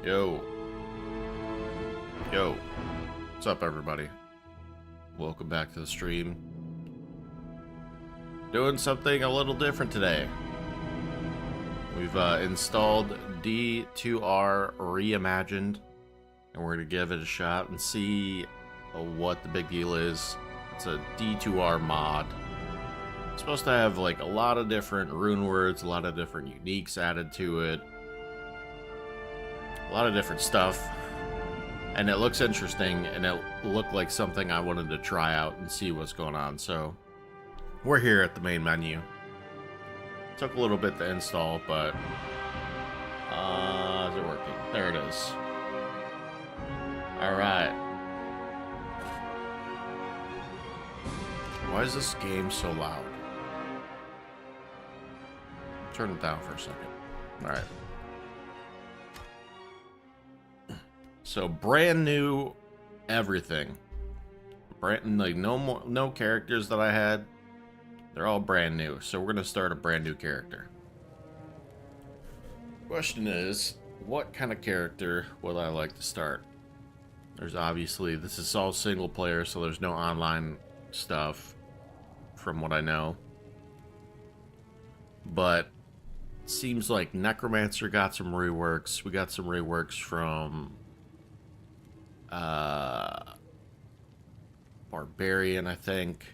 Yo. Yo. What's up, everybody? Welcome back to the stream. Doing something a little different today. We've installed D2R Reimagined, and we're going to give it a shot and see what the big deal is. It's a D2R mod. It's supposed to have like a lot of different rune words, a lot of different uniques added to it. A lot of different stuff, and it looks interesting, and it looked like something I wanted to try out and see what's going on. So we're here at the main menu. Took a little bit to install, but is it working? There it is. All right. Why is this game so loud? Turn it down for a second. All right. So brand new everything. Brand like no characters that I had. They're all brand new. So we're gonna start a brand new character. Question is, what kind of character would I like to start? There's obviously, this is all single player, so there's no online stuff from what I know. But it seems like Necromancer got some reworks. We got some reworks from Barbarian, I think.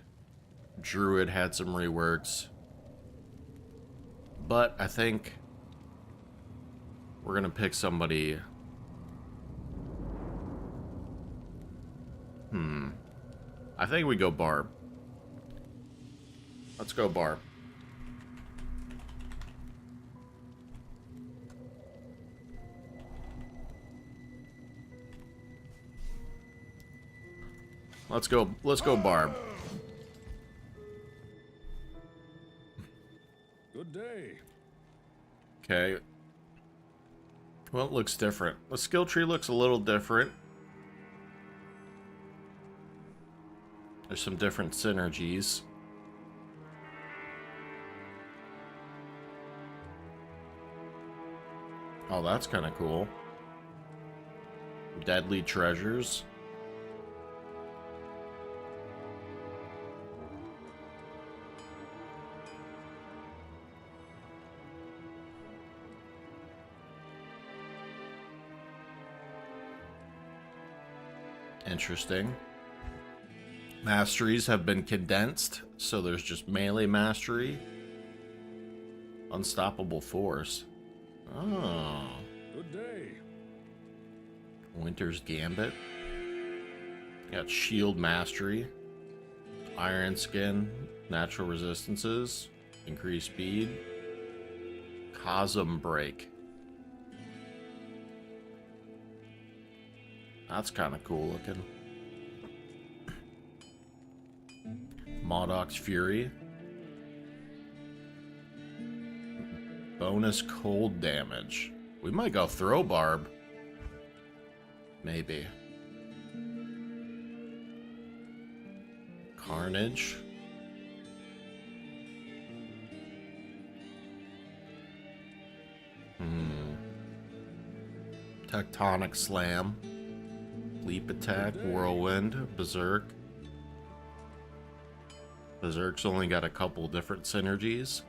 Druid had some reworks. But I think we're gonna pick somebody. I think we go Barb. Let's go Barb. Let's go Barb. Good day. Okay. Well, it looks different. The skill tree looks a little different. There's some different synergies. Oh, that's kind of cool. Deadly treasures. Interesting. Masteries have been condensed, so there's just melee mastery. Unstoppable force. Oh. Good day. Winter's Gambit. Got shield mastery. Iron skin. Natural resistances. Increased speed. Chasm break. That's kind of cool looking. Modoc's Fury. Bonus cold damage. We might go throw Barb. Maybe. Carnage. Tectonic Slam. Leap Attack, Whirlwind, Berserk. Berserk's only got a couple different synergies.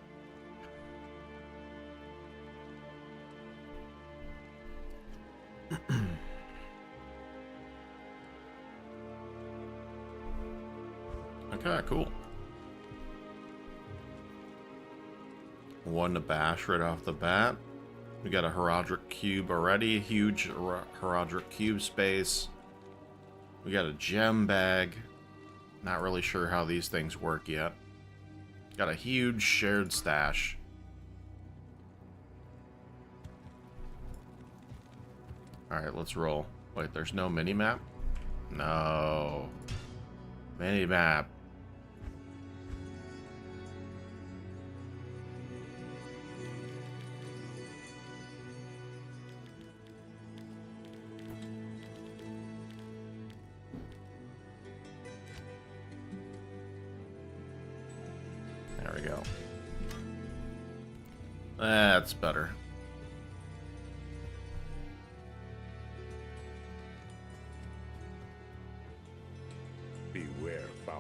Okay, cool. One to bash right off the bat. We got a Heraldric Cube already, a huge Heraldric Cube space. We got a gem bag. Not really sure how these things work yet. Got a huge shared stash. Alright, let's roll. Wait, there's no mini-map? No. Mini-map. There we go. That's better.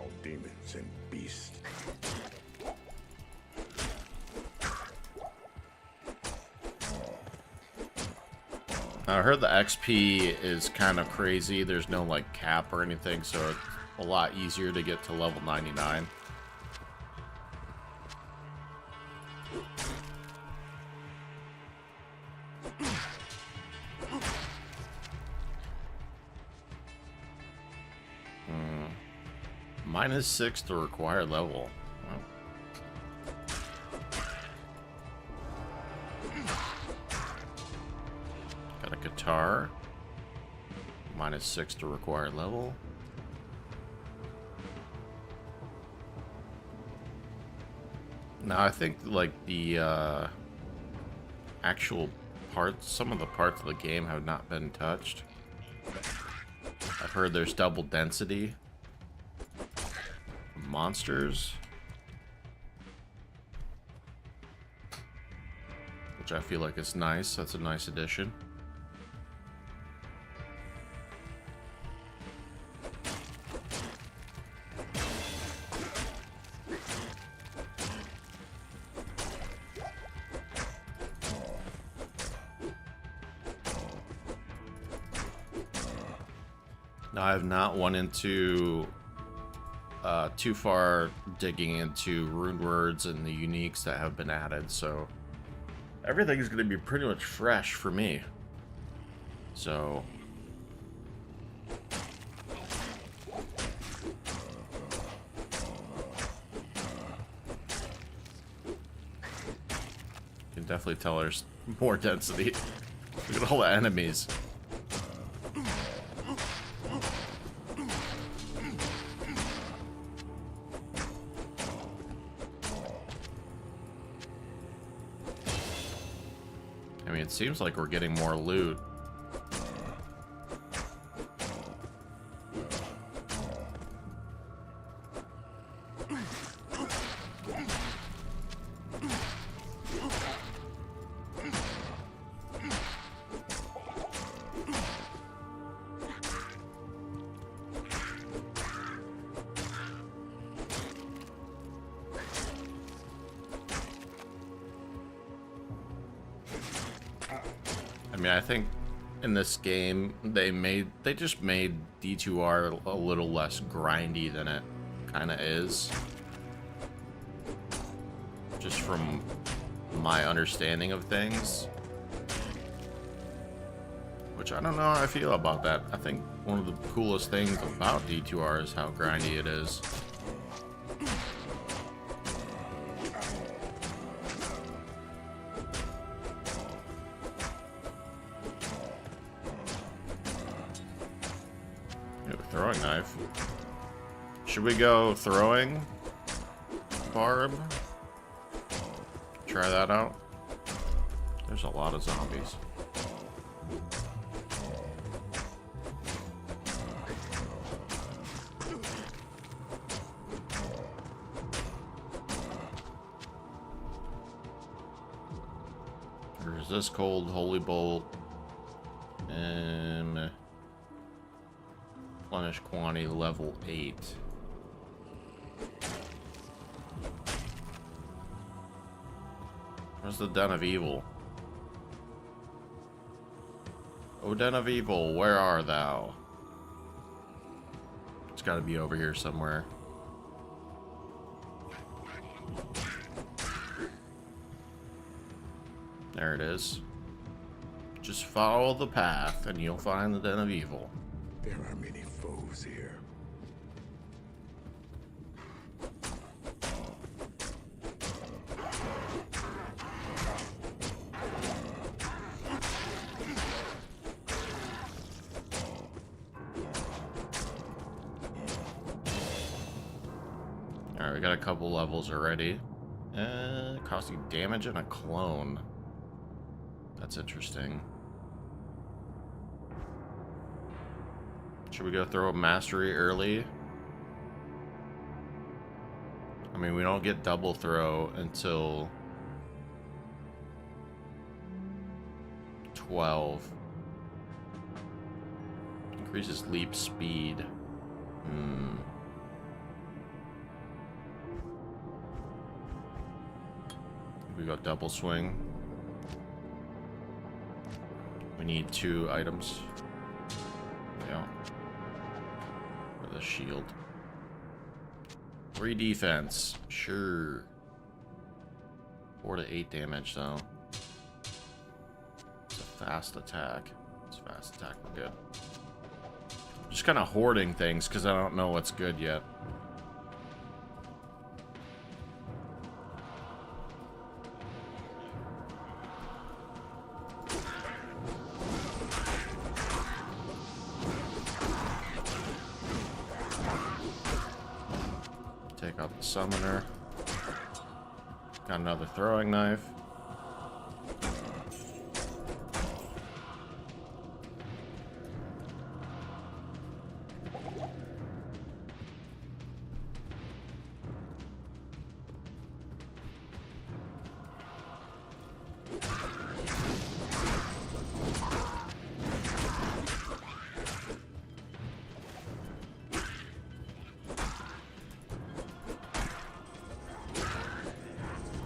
foul demons and beasts. I heard the XP is kind of crazy. There's no like cap or anything, so it's a lot easier to get to level 99. -6 to required level. Wow. Got a guitar. -6 to required level. Now I think like the actual parts, some of the parts of the game have not been touched. I've heard there's double density. Monsters, which I feel like is nice. That's a nice addition. Now I have not went into too far digging into rune words and the uniques that have been added, so everything is going to be pretty much fresh for me. So you can definitely tell there's more density. Look at all the enemies. I mean, it seems like we're getting more loot. I mean, I think in this game they just made D2R a little less grindy than it kind of is. Just from my understanding of things. Which I don't know how I feel about that. I think one of the coolest things about D2R is how grindy it is. Throwing knife. Should we go throwing barb? Try that out. There's a lot of zombies. Resist cold, holy bolt, and replenish quantity level 8. Where's the Den of Evil? O Den of Evil, where art thou? It's gotta be over here somewhere. There it is. Just follow the path and you'll find the Den of Evil. There are many foes here. Alright, we got a couple levels already. Costing damage and a clone. That's interesting. Should we go throw a mastery early? I mean, we don't get double throw until 12. Increases leap speed. We go double swing. We need 2 items. Yeah. For the shield. 3 defense. Sure. 4 to 8 damage though. It's a fast attack. It's fast attack. We're good. Just kind of hoarding things because I don't know what's good yet. Take out the summoner. Got another throwing knife.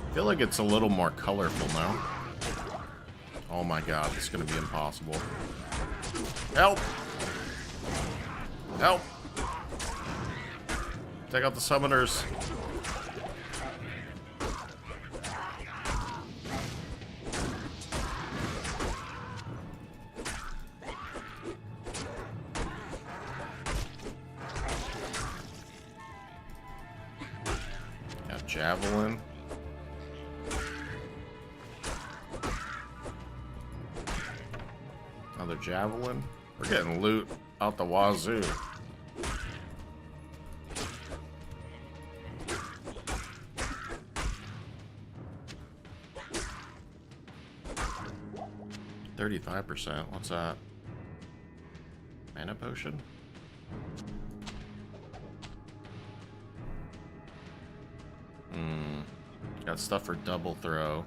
I feel like it's a little more colorful now. Oh my god, it's gonna be impossible. Help! Help! Take out the summoners. Got javelin. Another javelin. We're getting loot out the wazoo. %. What's that? Mana potion? Got stuff for double throw.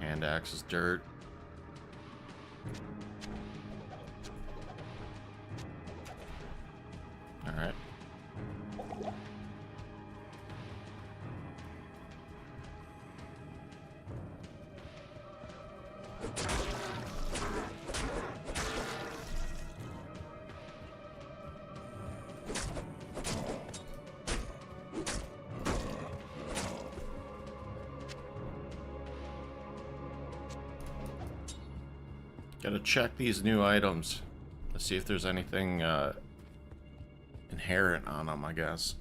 Hand axe is dirt. Alright. Gotta check these new items to see if there's anything inherent on them, I guess.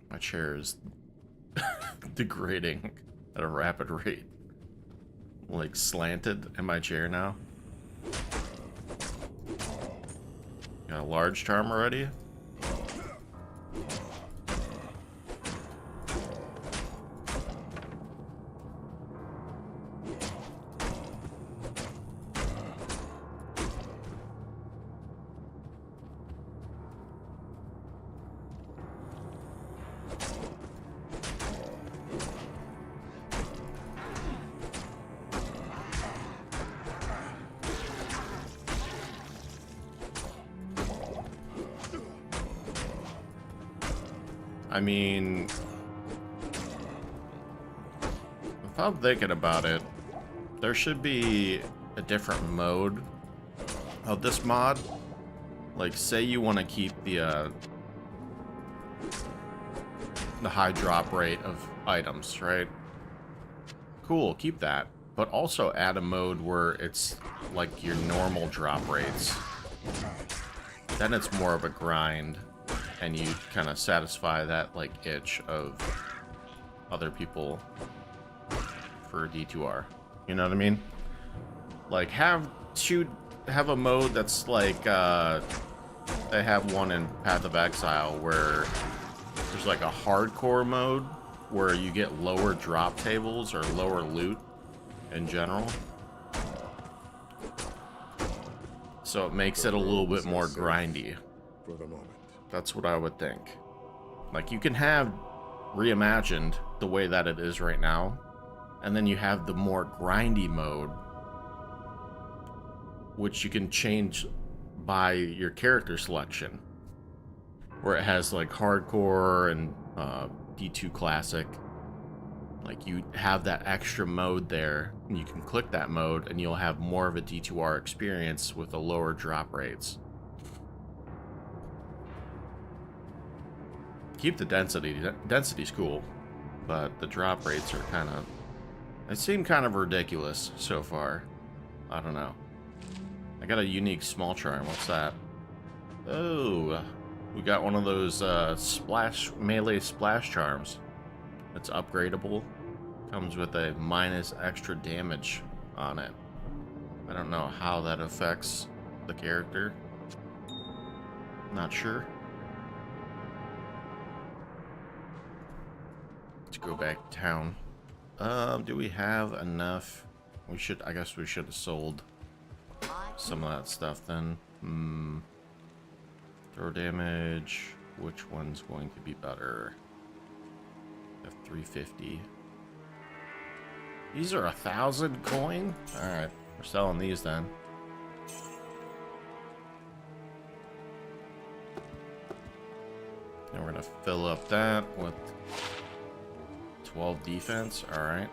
My chair is degrading at a rapid rate. Like slanted in my chair now. Got a large charm already? I mean, if I'm thinking about it, there should be a different mode of this mod. Like, say you want to keep the high drop rate of items, right? Cool, keep that. But also add a mode where it's like your normal drop rates. Then it's more of a grind. And you kind of satisfy that, like, itch of other people for D2R. You know what I mean? Like, have a mode that's like, they have one in Path of Exile where there's like a hardcore mode where you get lower drop tables or lower loot in general. So it makes it a little bit more grindy. For the moment. That's what I would think. Like, you can have Reimagined the way that it is right now, and then you have the more grindy mode, which you can change by your character selection, where it has like hardcore and D2 Classic. Like, you have that extra mode there, and you can click that mode, and you'll have more of a D2R experience with the lower drop rates. Keep the density. Density's cool, but the drop rates are kind of... They seem kind of ridiculous so far. I don't know. I got a unique small charm. What's that? Oh, we got one of those melee splash charms. It's upgradable. Comes with a minus extra damage on it. I don't know how that affects the character. Not sure. Let's go back to town. Do we have enough? I guess we should have sold some of that stuff then. Throw damage. Which one's going to be better? F350. These are 1,000 coin? Alright, we're selling these then. And we're gonna fill up that with 12 defense. Alright.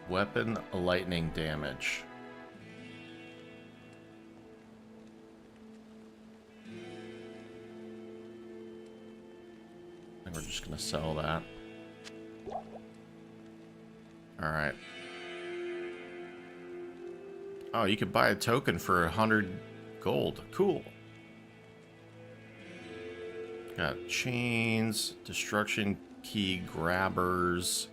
Weapon lightning damage. And we're just gonna sell that. Alright. Oh, you could buy a token for 100 gold. Cool. Got chains, destruction key grabbers.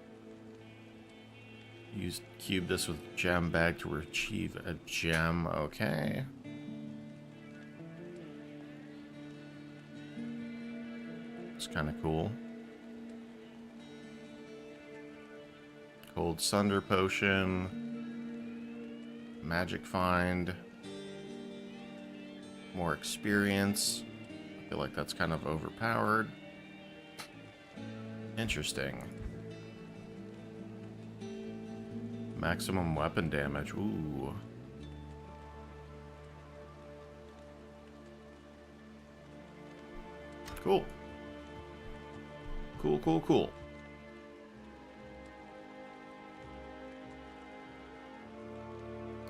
Use cube this with gem bag to achieve a gem. Okay. It's kind of cool. Cold Sunder Potion. Magic Find. More experience. I feel like that's kind of overpowered. Interesting. Maximum weapon damage. Ooh. Cool. Cool, cool, cool.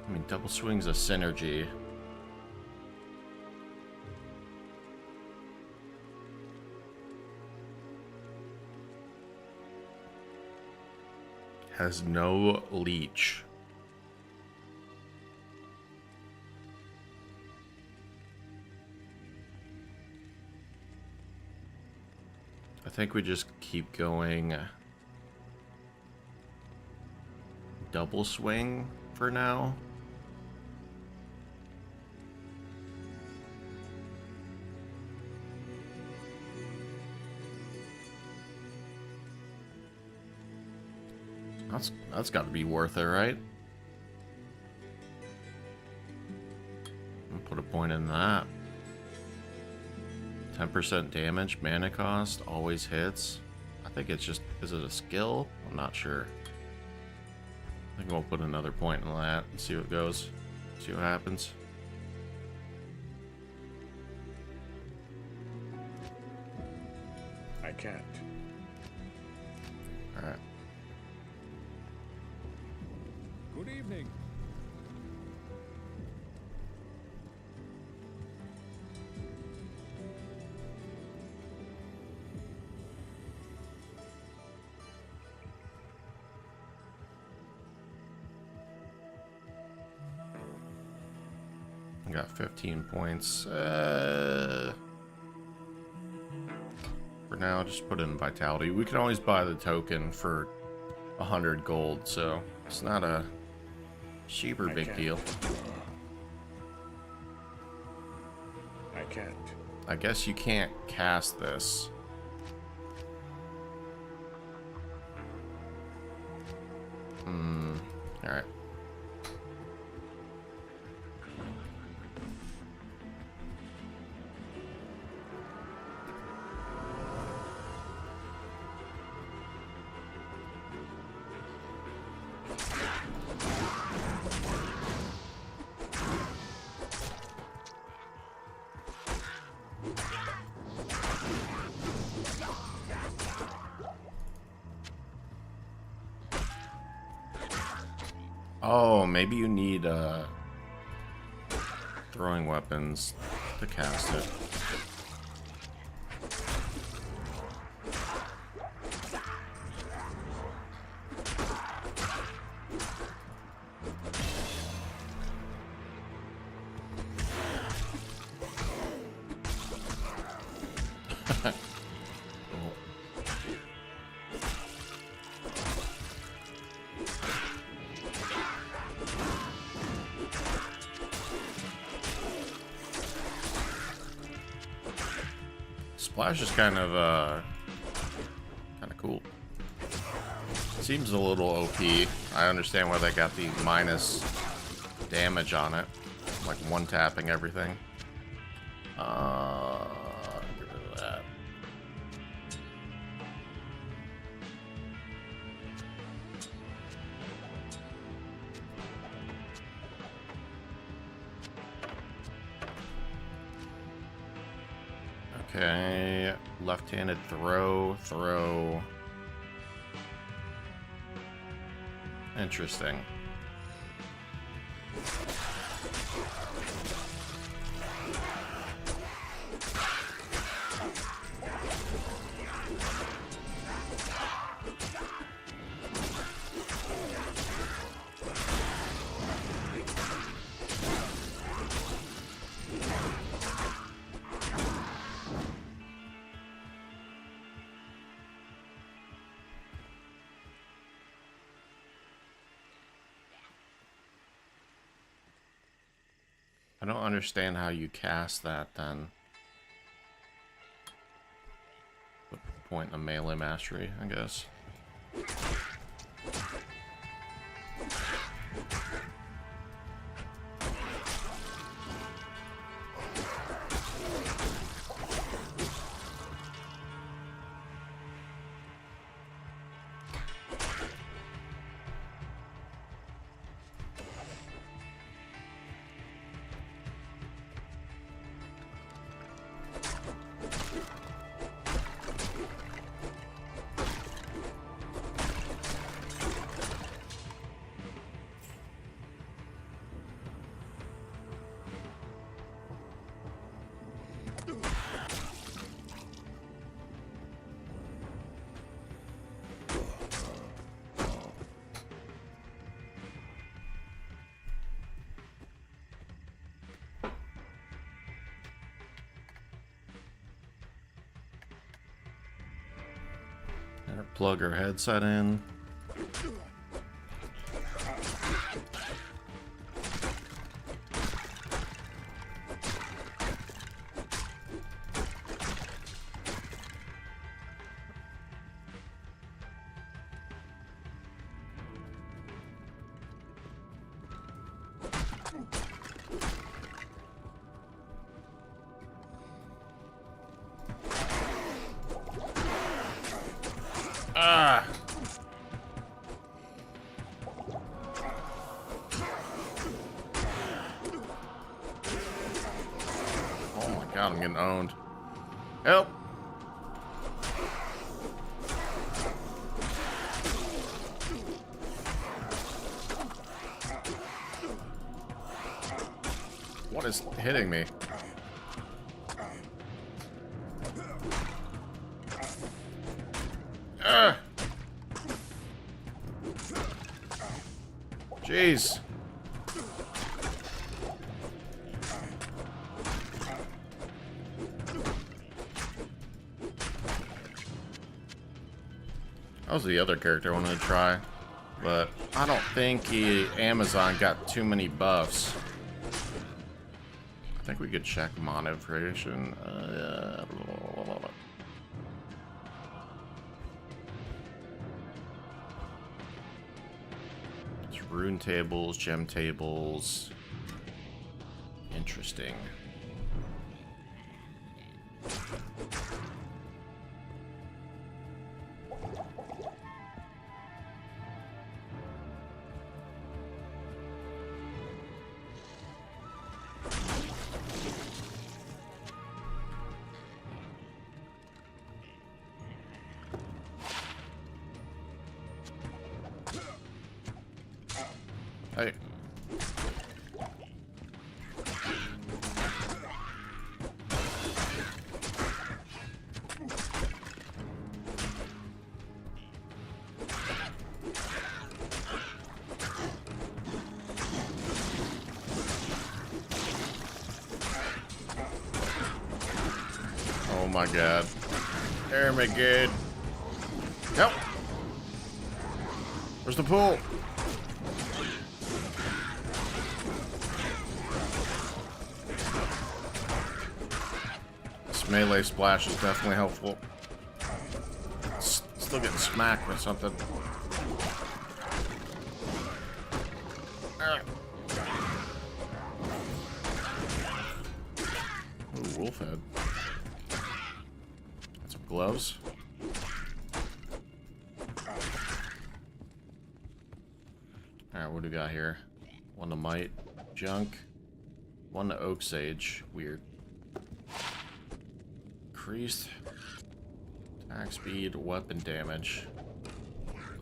I mean, double swing's a synergy. Has no leech. I think we just keep going double swing for now. That's got to be worth it, right? I'll put a point in that. 10% damage, mana cost, always hits. I think it's just, is it a skill? I'm not sure. I think we'll put another point in that and see what goes. See what happens. I can't. Alright. Good evening. I got 15 points. For now, just put in Vitality. We can always buy the token for 100 gold, so it's not a super big deal. I can't. I guess you can't cast this. Alright. Oh, maybe you need throwing weapons to cast it. Splash is kind of cool. Seems a little OP. I understand why they got the minus damage on it, like one tapping everything. Get rid of that. Okay, left-handed throw. Interesting. I don't understand how you cast that then. The point of melee mastery, I guess. Plug her headset in. Ah! Oh my god, I'm getting owned. Help! What is hitting me? Jeez. That was the other character I wanted to try, but I don't think Amazon got too many buffs. I think we could check mono creation. It's rune tables, gem tables. Interesting. Hey. Oh my god. Oh my god. Help! Where's the pool? This melee splash is definitely helpful. Still getting smacked with something. Ooh, wolf head. Got some gloves. Alright, what do we got here? One to might. Junk. One to oak sage. Weird. Increased attack speed, weapon damage.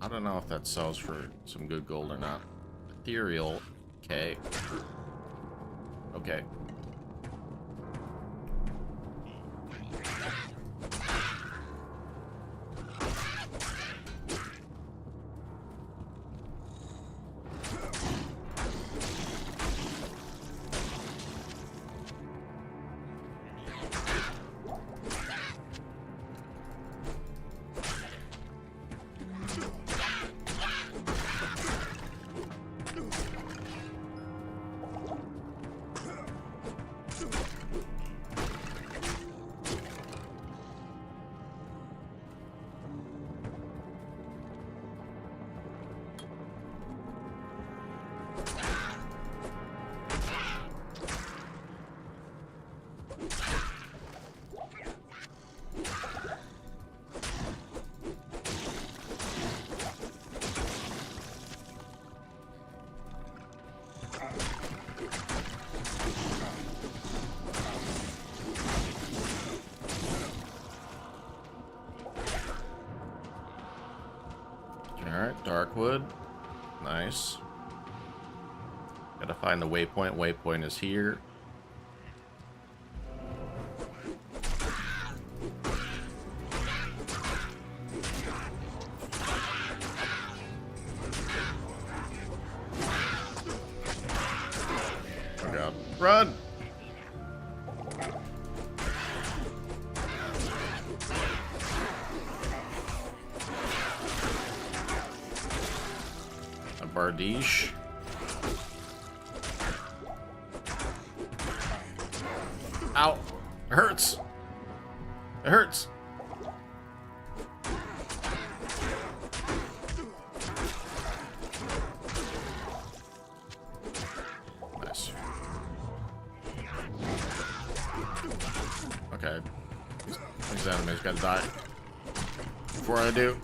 I don't know if that sells for some good gold or not. Ethereal. Okay. Okay. Alright, Darkwood. Nice. Gotta find the waypoint. Waypoint is here. Oh god. Run! Bardiche. Ow! It hurts! It hurts! Nice. Okay. These enemies gotta die. Before I do.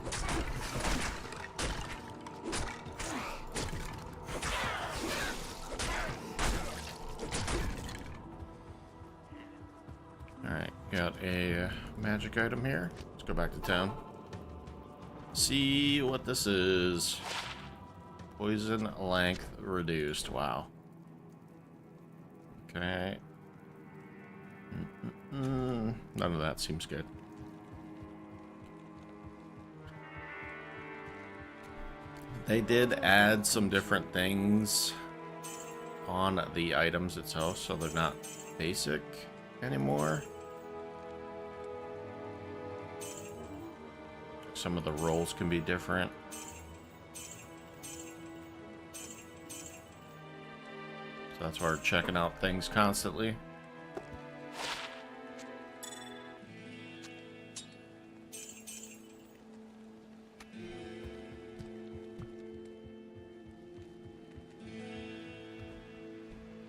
Got a magic item here. Let's go back to town. See what this is. Poison length reduced. Wow. Okay. None of that seems good. They did add some different things on the items itself, so they're not basic anymore. Some of the rolls can be different. So that's why we're checking out things constantly.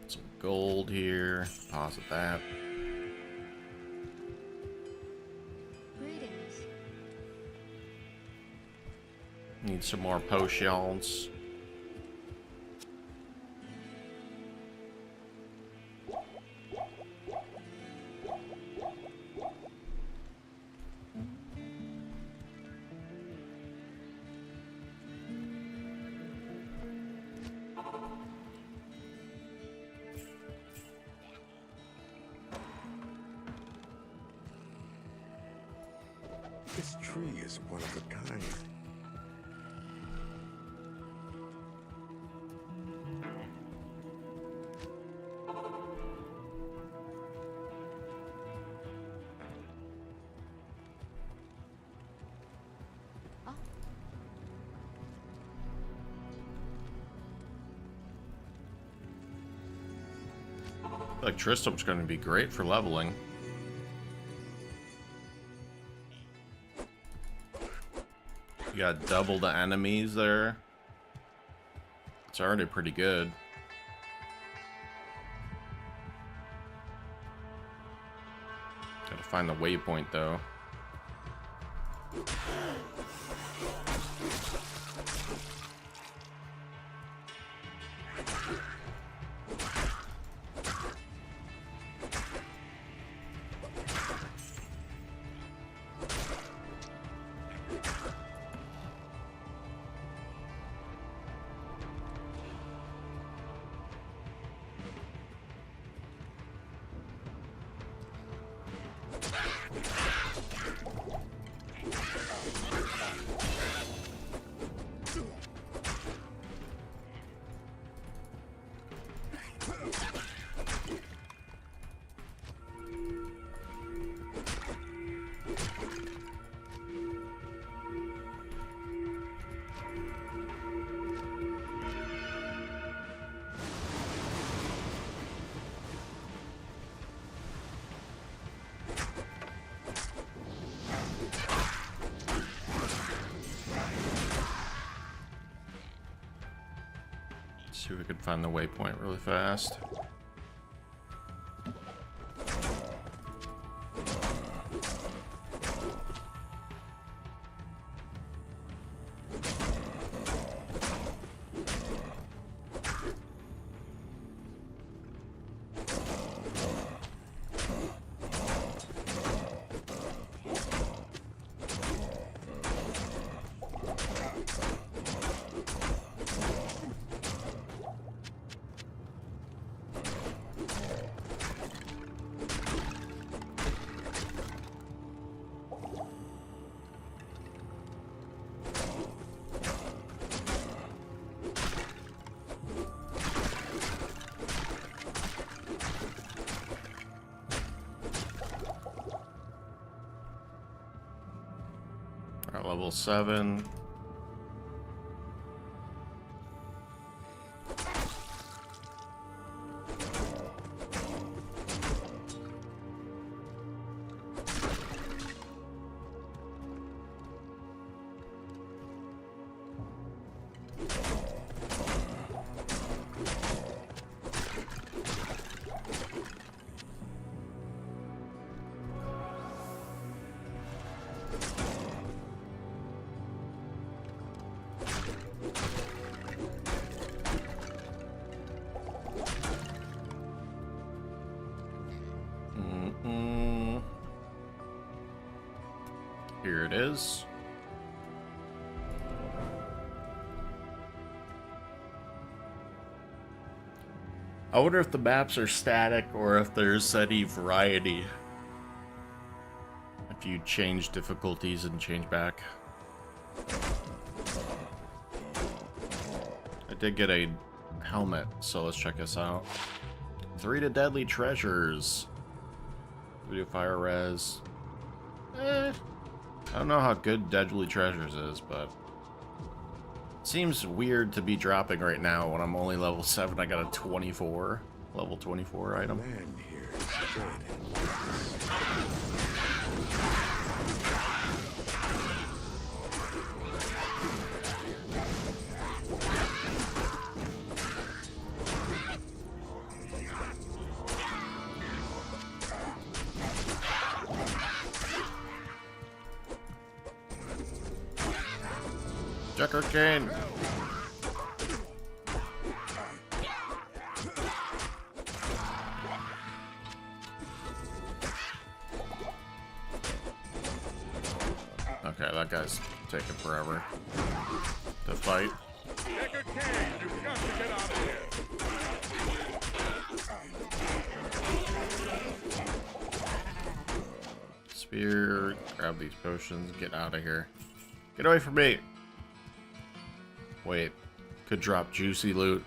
Some gold here. Deposit that. Need some more potions. This tree is one of a kind. Like Tristram's going to be great for leveling. You got double the enemies there. It's already pretty good. Gotta find the waypoint though. See if we can find the waypoint really fast. Alright, level 7. Here it is. I wonder if the maps are static or if there's any variety. If you change difficulties and change back. I did get a helmet, so let's check this out. 3 to deadly treasures. We do fire res. I don't know how good Deadly Treasures is, but it seems weird to be dropping right now when I'm only level 7. I got a 24, level 24 item. Man here is dead. Checker cane. Okay, that guy's taking forever to fight. Checker cane, you've got to get out of here. Spear, grab these potions, get out of here. Get away from me. Wait, could drop juicy loot.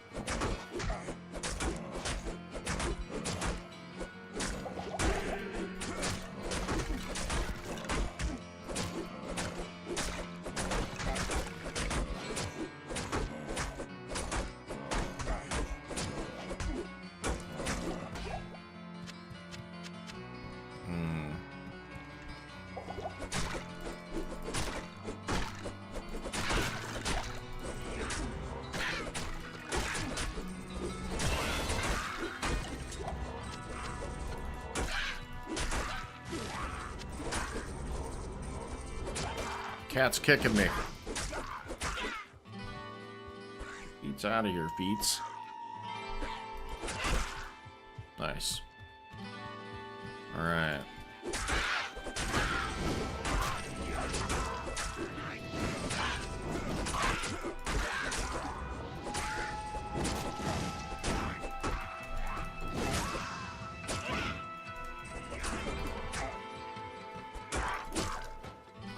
Cat's kicking me. Feet's out of here, feets. Nice. Alright.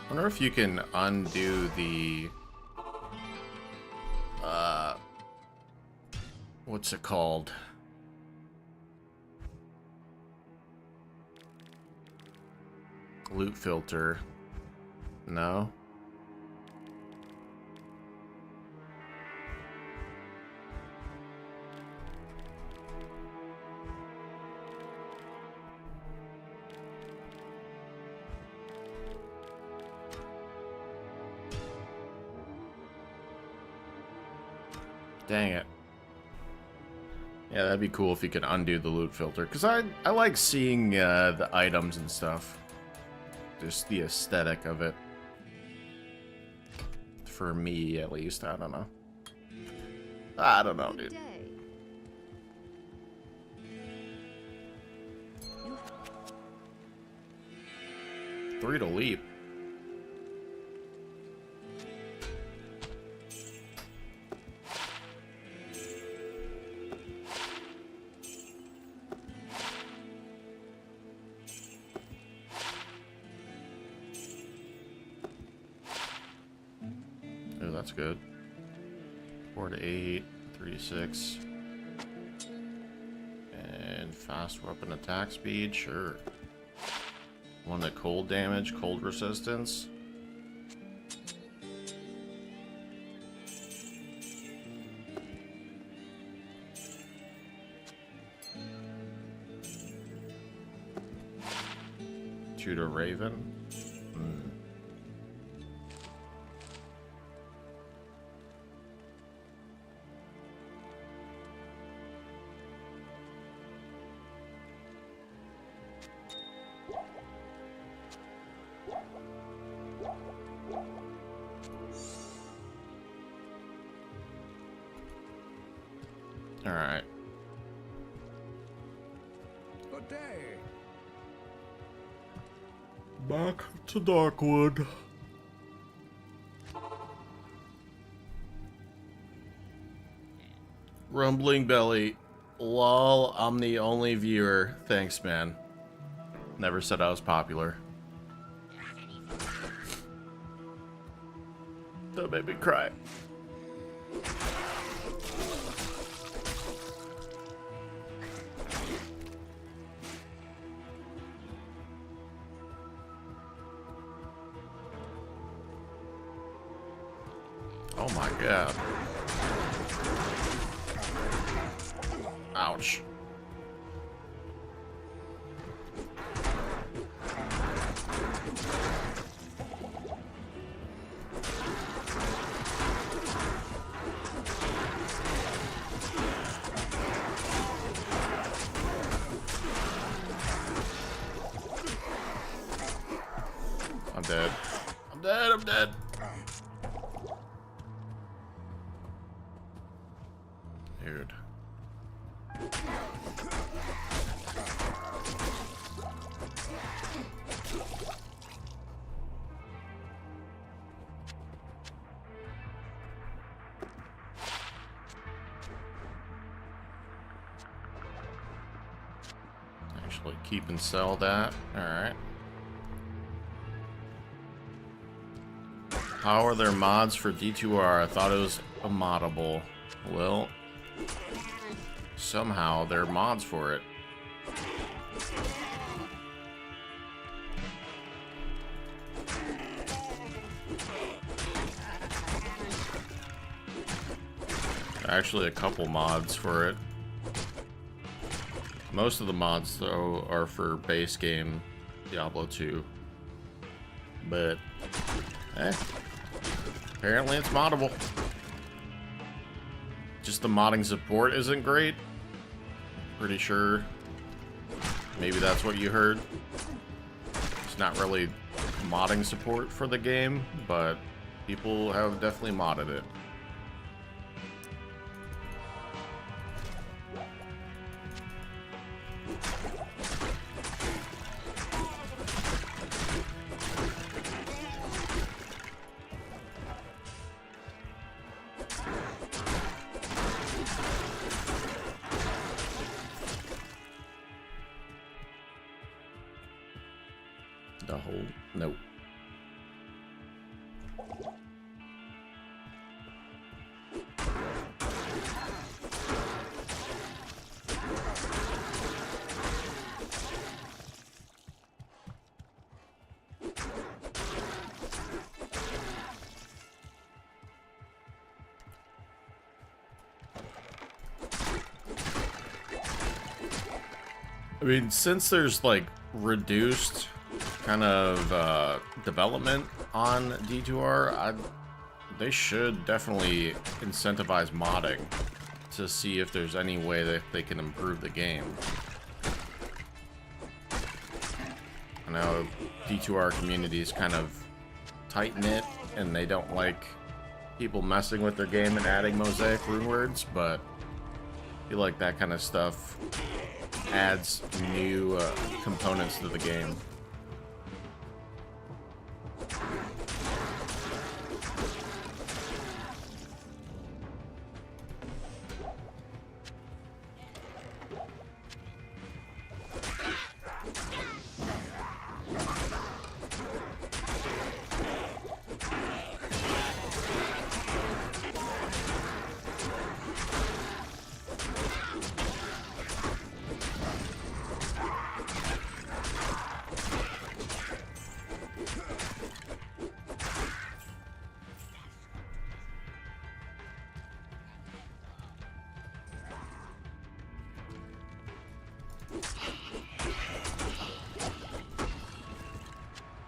I wonder if you can undo the what's it called? Loot filter. No. Dang it. Yeah, that'd be cool if you could undo the loot filter. Because I like seeing the items and stuff. Just the aesthetic of it. For me, at least. I don't know. I don't know, dude. 3 to leap. Oh, that's good. 4 to 8, 3 to 6. And fast weapon attack speed, sure. 1 to cold damage, cold resistance. Two to Raven. All right. Good day. Back to Darkwood. Rumbling belly. Lol, I'm the only viewer. Thanks, man. Never said I was popular. That made me cry. Oh my god. Ouch. I'm dead. I'm dead. I'm dead. Dude. Actually keep and sell that. Alright. How are there mods for D2R? I thought it was a moddable. Well, somehow there are mods for it. Actually, a couple mods for it. Most of the mods, though, are for base game Diablo 2. But, apparently it's moddable. Just the modding support isn't great. Pretty sure. Maybe that's what you heard. It's not really modding support for the game, but people have definitely modded it. The whole nope. I mean, since there's like reduced kind of development on D2R, they should definitely incentivize modding to see if there's any way that they can improve the game. I know D2R community is kind of tight-knit and they don't like people messing with their game and adding mosaic rune words, but I feel like that kind of stuff adds new components to the game.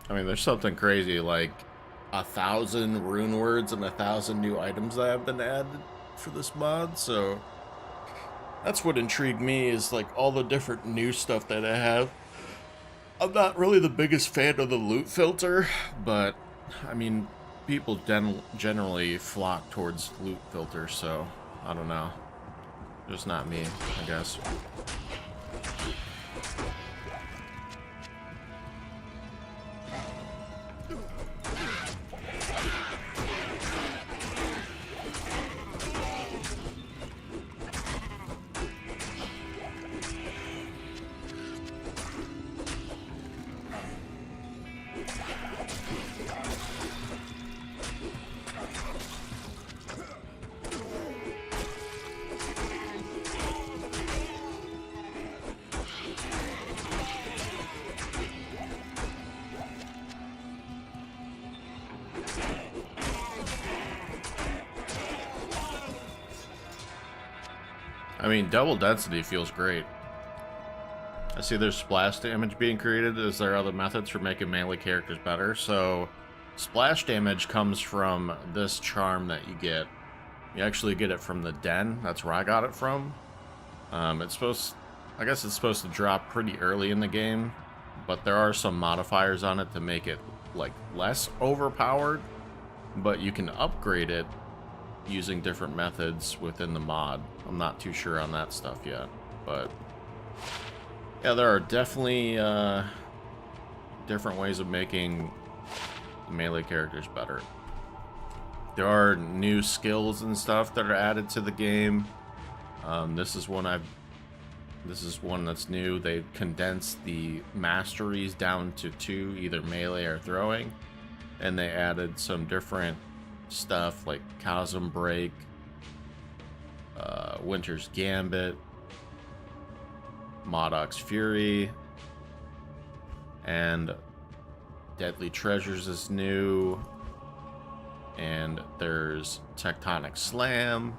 I mean, there's something crazy like 1,000 rune words and 1,000 new items that have been added for this mod, so that's what intrigued me, is like all the different new stuff that I have. I'm not really the biggest fan of the loot filter, but I mean, people generally flock towards loot filters, so I don't know. Just not me, I guess. I mean, double density feels great. I see there's splash damage being created. Is there other methods for making melee characters better? So, splash damage comes from this charm that you get. You actually get it from the den. That's where I got it from. I guess it's supposed to drop pretty early in the game, but there are some modifiers on it to make it like less overpowered, but you can upgrade it using different methods within the mod. I'm not too sure on that stuff yet, but yeah, there are definitely different ways of making melee characters better. There are new skills and stuff that are added to the game. This is one that's new. They condensed the masteries down to 2, either melee or throwing, and they added some different stuff like Chasm Break, Winter's Gambit, Modok's Fury, and Deadly Treasures is new, and there's Tectonic Slam,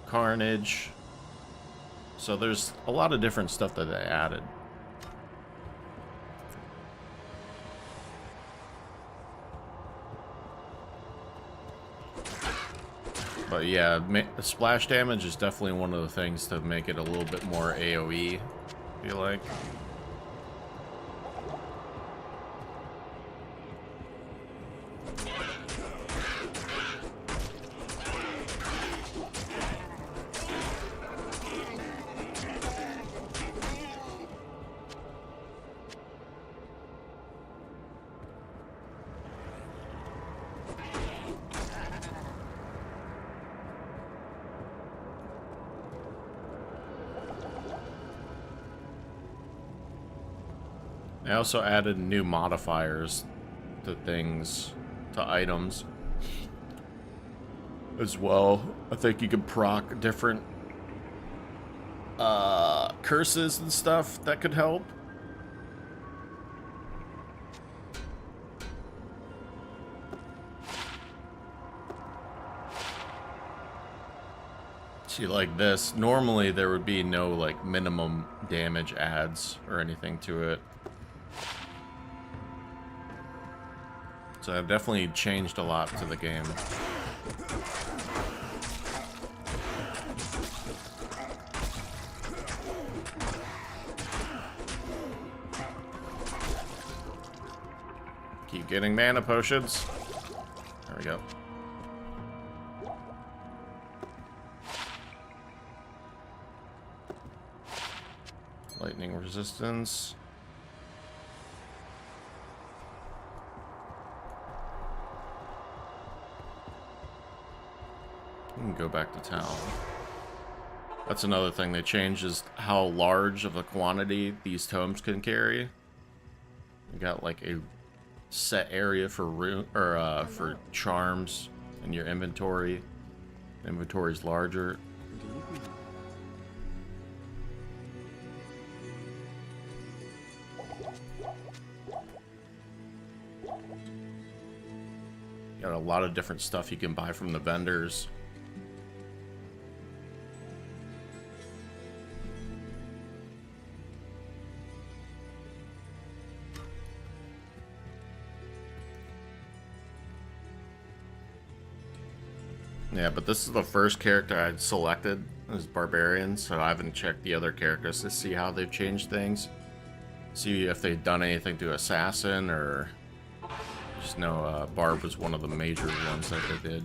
Carnage. So there's a lot of different stuff that they added. But yeah, splash damage is definitely one of the things to make it a little bit more AoE, I feel like. I also added new modifiers to things, to items as well. I think you can proc different curses and stuff that could help. See, like this, normally there would be no like minimum damage adds or anything to it. So I've definitely changed a lot to the game. Keep getting mana potions. There we go. Lightning resistance. We can go back to town. That's another thing they changed, is how large of a quantity these tomes can carry. You got like a set area for for charms in your inventory. Inventory's larger. Got a lot of different stuff you can buy from the vendors. Yeah, but this is the first character I'd selected as Barbarian, so I haven't checked the other characters to see how they've changed things. See if they've done anything to Assassin, or just know Barb was one of the major ones that they did.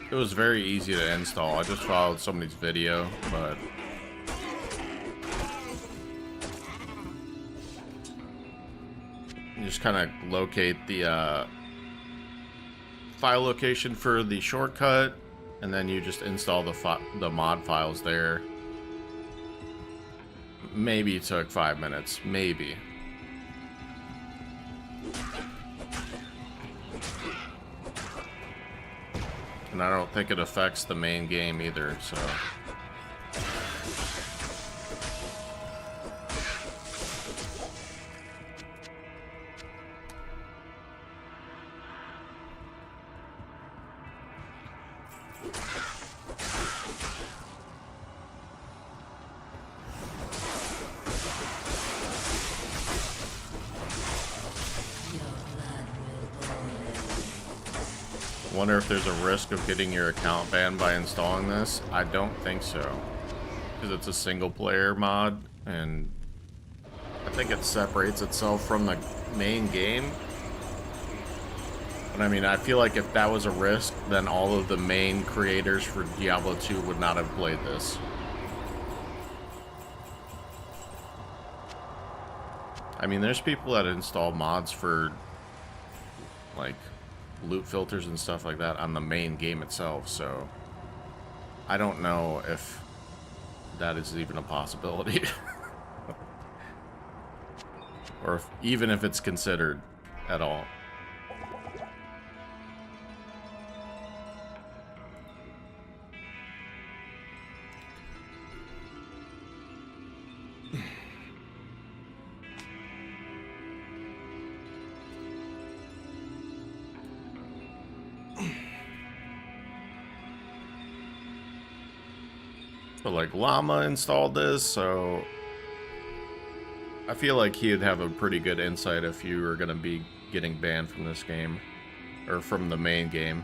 It was very easy to install. I just followed somebody's video, but you just kind of locate the file location for the shortcut, and then you just install the mod files there. Maybe it took 5 minutes, maybe. And I don't think it affects the main game either, so. Wonder if there's a risk of getting your account banned by installing this. I don't think so, because it's a single player mod, and I think it separates itself from the main game. But I mean, I feel like if that was a risk, then all of the main creators for Diablo 2 would not have played this. I mean, there's people that install mods for like loot filters and stuff like that on the main game itself, so I don't know if that is even a possibility. Or even if it's considered at all. But like Llama installed this, so I feel like he'd have a pretty good insight if you were gonna be getting banned from this game, or from the main game.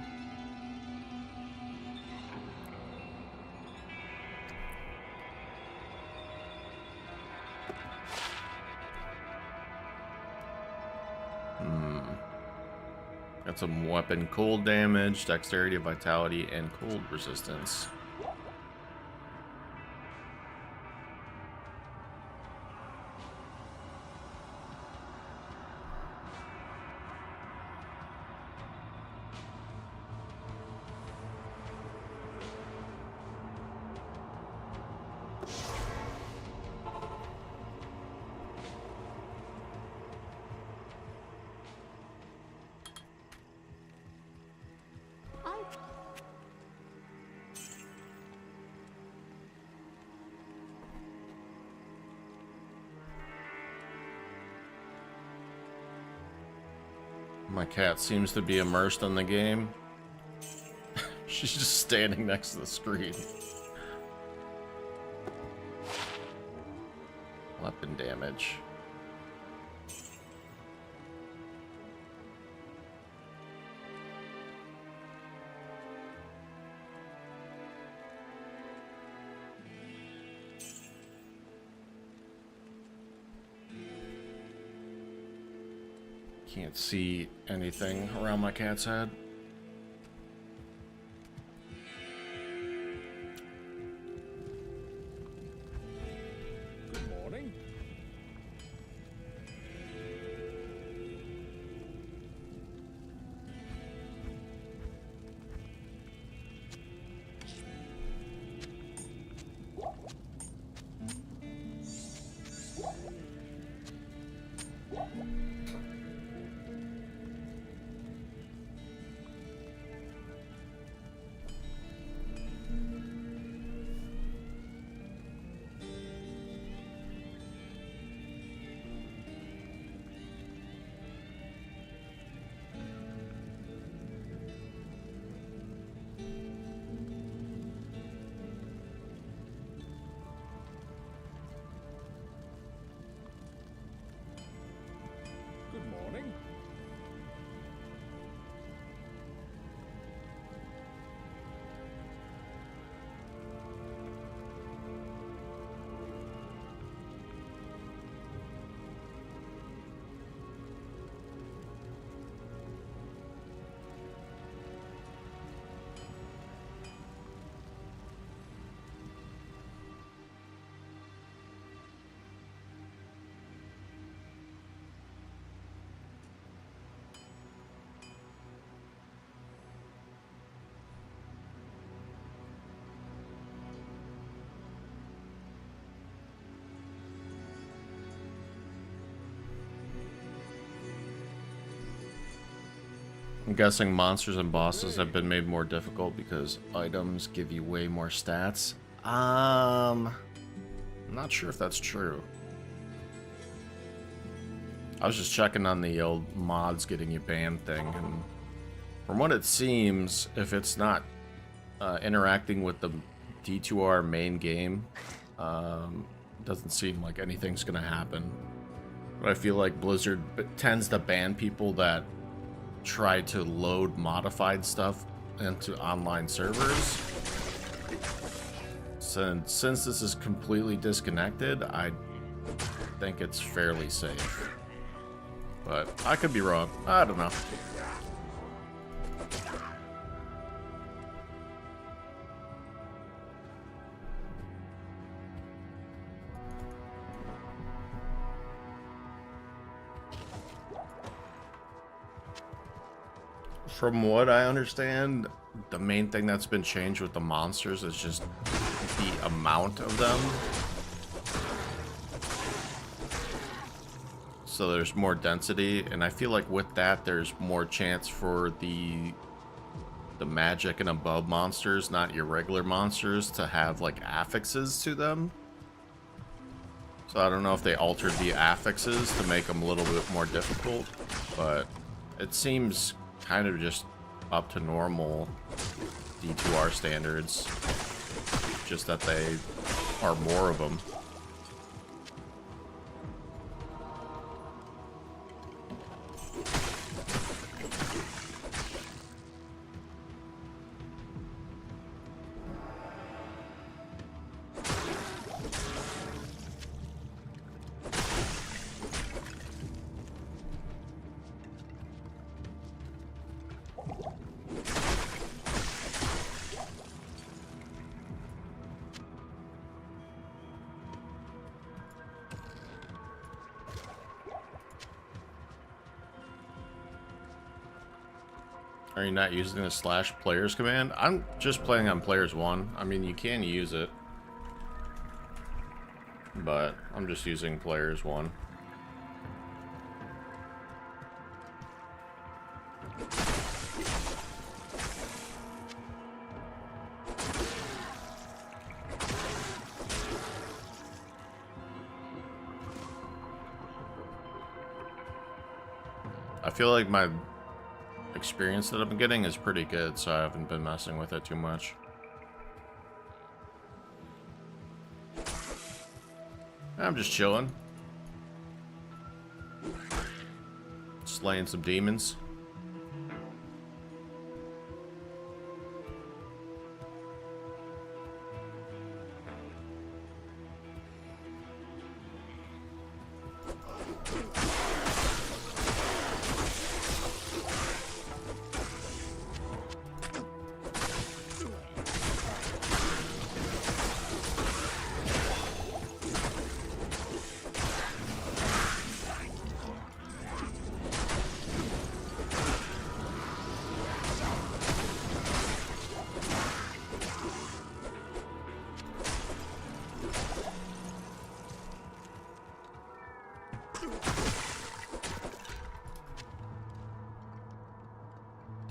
Got some weapon cold damage, dexterity, vitality, and cold resistance. My cat seems to be immersed in the game. She's just standing next to the screen. Weapon damage. Can't see anything around my cat's head. Good morning. Good morning. I'm guessing monsters and bosses have been made more difficult because items give you way more stats. I'm not sure if that's true. I was just checking on the old mods getting you banned thing, and from what it seems, if it's not interacting with the D2R main game, doesn't seem like anything's gonna happen. But I feel like Blizzard tends to ban people that try to load modified stuff into online servers. Since this is completely disconnected, I think it's fairly safe. But I could be wrong. I don't know. From what I understand, the main thing that's been changed with the monsters is just the amount of them. So there's more density, and I feel like with that there's more chance for the magic and above monsters, not your regular monsters, to have like affixes to them. So I don't know if they altered the affixes to make them a little bit more difficult, but it seems kind of just up to normal D2R standards, just that they are more of them. Are you not using the /players command? I'm just playing on players 1. I mean, you can use it. But I'm just using players 1. I feel like my experience that I've been getting is pretty good, so I haven't been messing with it too much. I'm just chilling. Slaying some demons.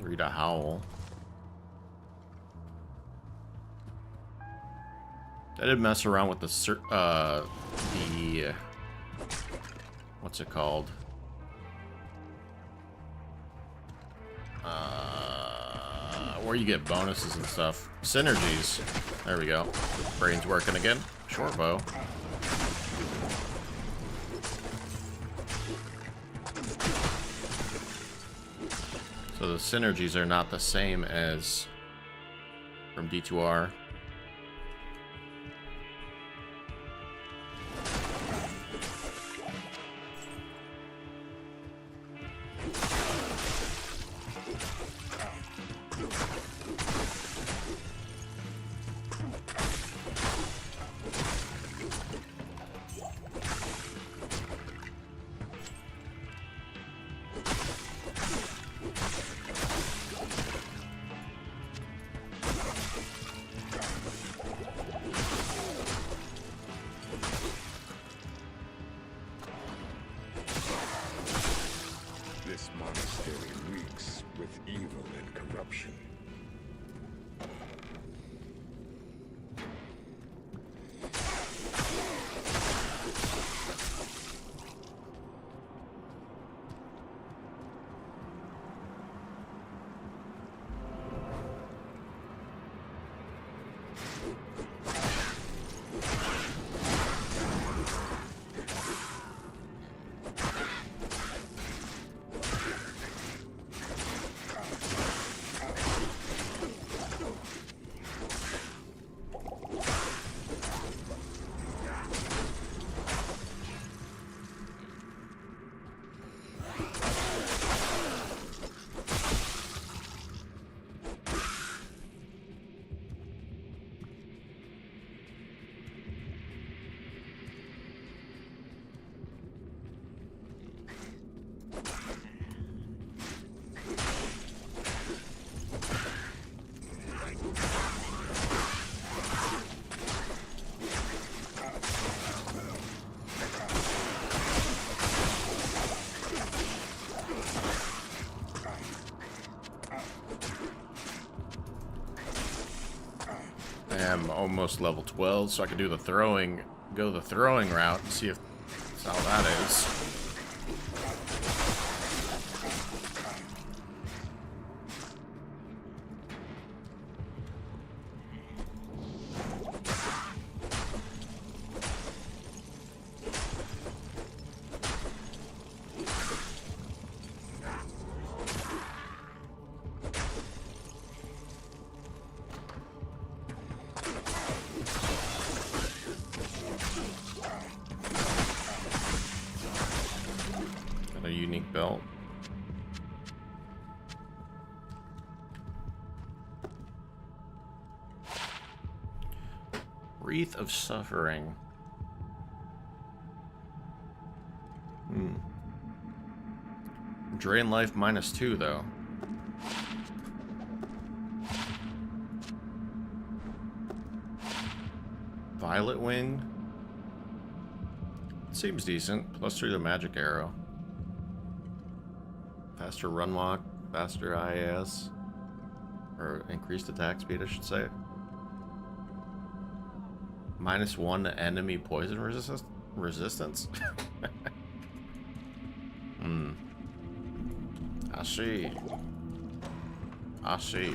Read a howl. I did mess around with the what's it called? Where you get bonuses and stuff. Synergies. There we go. Brain's working again. Short bow. So the synergies are not the same as from D2R. This monastery reeks with evil and corruption. I am almost level 12, so I can do the throwing, go the throwing route and see if that's how that is. Got a unique belt. Wreath of Suffering. Drain life -2 though. Violet Wing. Seems decent. Plus 3 to magic arrow. Faster run walk, faster IAS. Or increased attack speed, I should say. -1 to enemy poison resistance? I see. I see.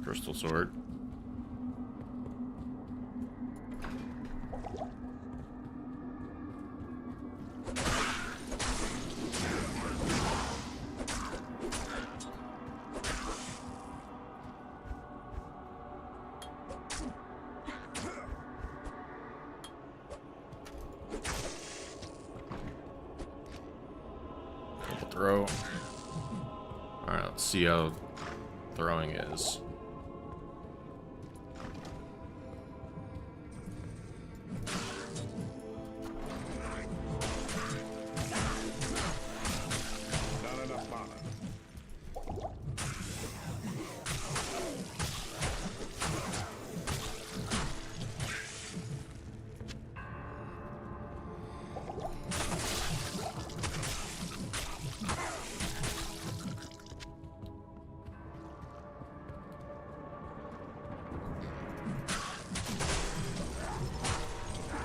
Crystal sword. Throw. Alright, let's see how throwing is. Not enough mana.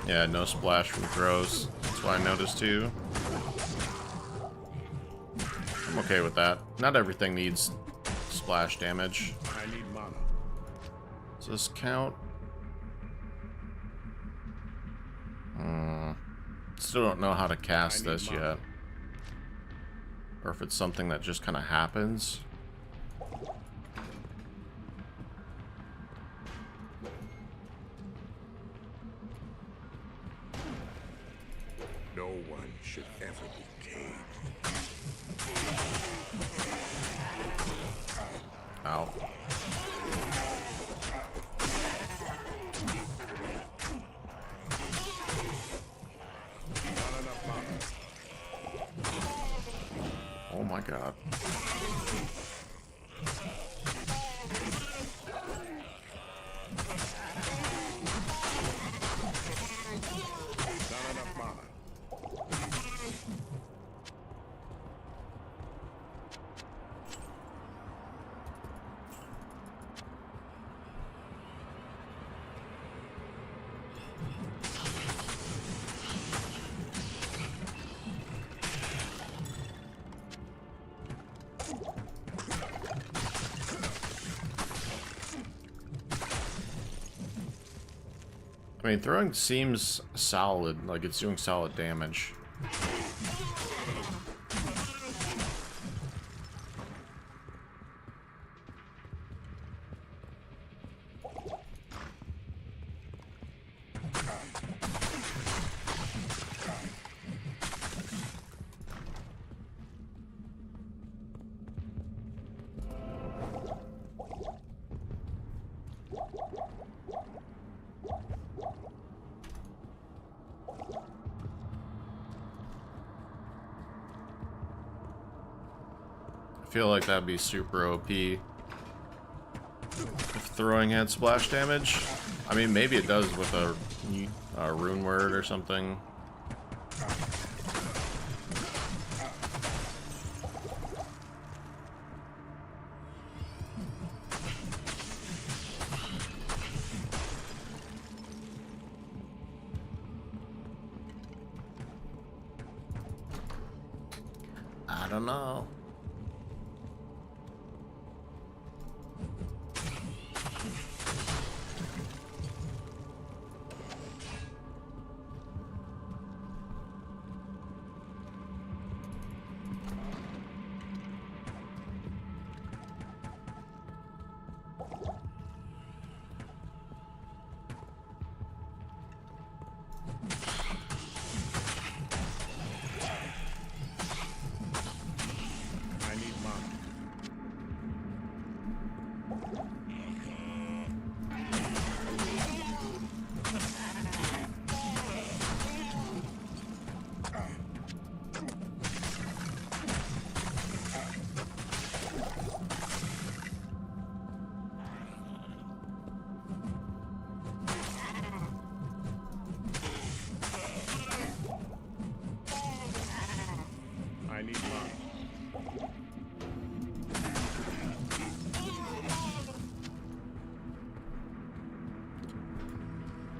Yeah, no splash from throws. That's what I noticed too. I'm okay with that. Not everything needs splash damage. I need mana. Does this count? Still don't know how to cast this yet. Or if it's something that just kind of happens. No one should ever be caged. Ow. Not enough mana. Oh my god. Not enough mana. I mean, throwing seems solid, like it's doing solid damage. I feel like that'd be super OP if throwing had splash damage. I mean, maybe it does with a rune word or something. I don't know.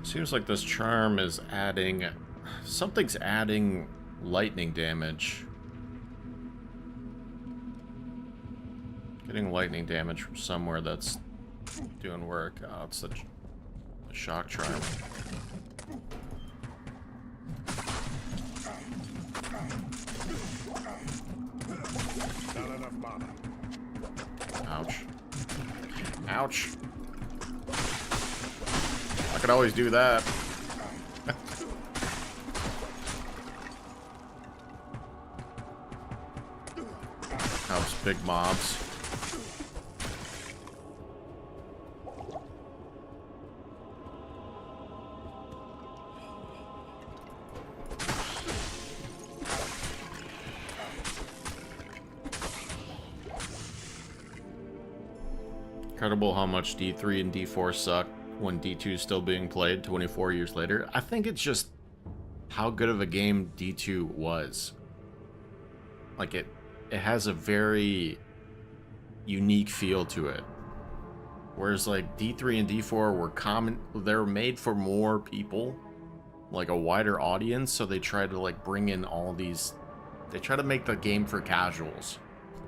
Seems like this charm is adding... Something's adding lightning damage. Getting lightning damage from somewhere that's doing work. Oh, it's the shock charm. Not enough mana. Ouch. Ouch. I could always do that. Helps big mobs. Incredible how much D3 and D4 suck when D2 is still being played 24 years later. I think it's just how good of a game D2 was. Like it has a very unique feel to it. Whereas like D3 and D4 were they were made for more people, like a wider audience, so they tried to like bring in all these, they try to make the game for casuals.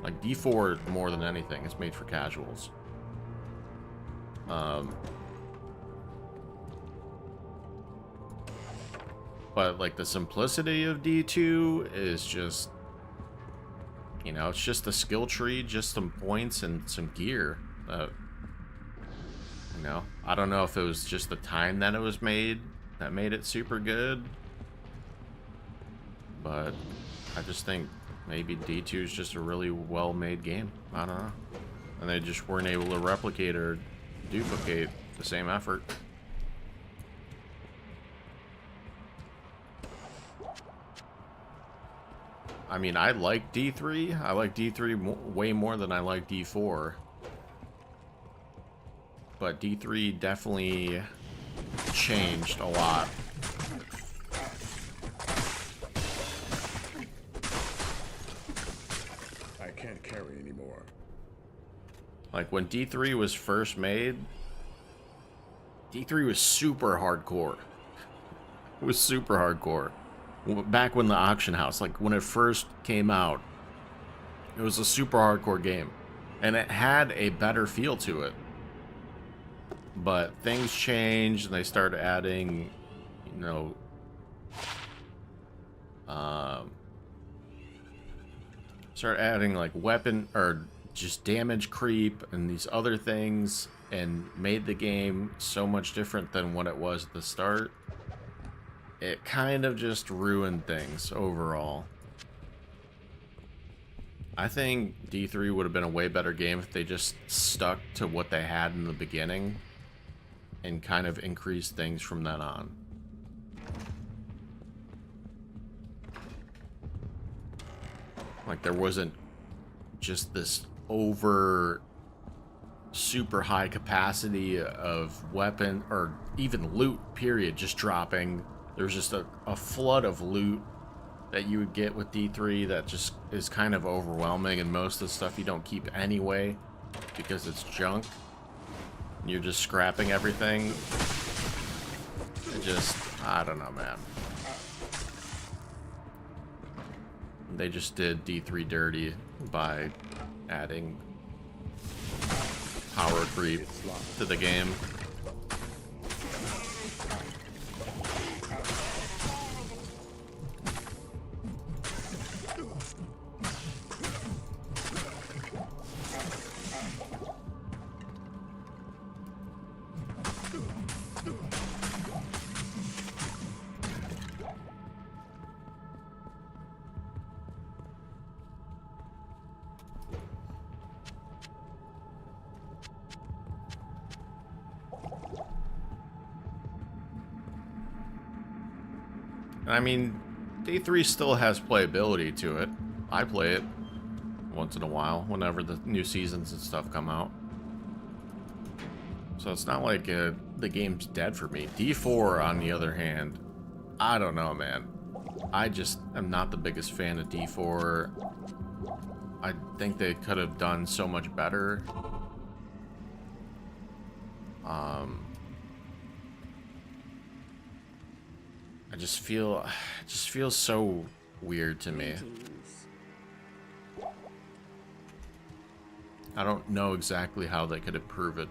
Like D4 more than anything is made for casuals. But like the simplicity of D2 is just, you know, it's just a skill tree, just some points and some gear. You know, I don't know if it was just the time that it was made that made it super good, but I just think maybe D2 is just a really well-made game. I don't know, and they just weren't able to replicate or duplicate the same effort. I mean, I like D3. I like D3 way more than I like D4. But D3 definitely changed a lot. I can't carry anymore. Like when D3 was first made, D3 was super hardcore. It was super hardcore. Back when the auction house, like when it first came out, it was a super hardcore game. And it had a better feel to it. But things changed and they started adding, you know, like weapon or just damage creep and these other things, and made the game so much different than what it was at the start. It kind of just ruined things overall. I think D3 would have been a way better game if they just stuck to what they had in the beginning and kind of increased things from then on. Like there wasn't just this over super high capacity of weapon or even loot period just dropping. There's just a flood of loot that you would get with D3 that just is kind of overwhelming, and most of the stuff you don't keep anyway because it's junk. You're just scrapping everything. It just, I don't know, man. They just did D3 dirty by adding power creep to the game. I mean, D3 still has playability to it. I play it once in a while, whenever the new seasons and stuff come out. So it's not like the game's dead for me. D4, on the other hand, I don't know, man. I just am not the biggest fan of D4. I think they could have done so much better. I just feel, it just feels so weird to me. I don't know exactly how they could improve it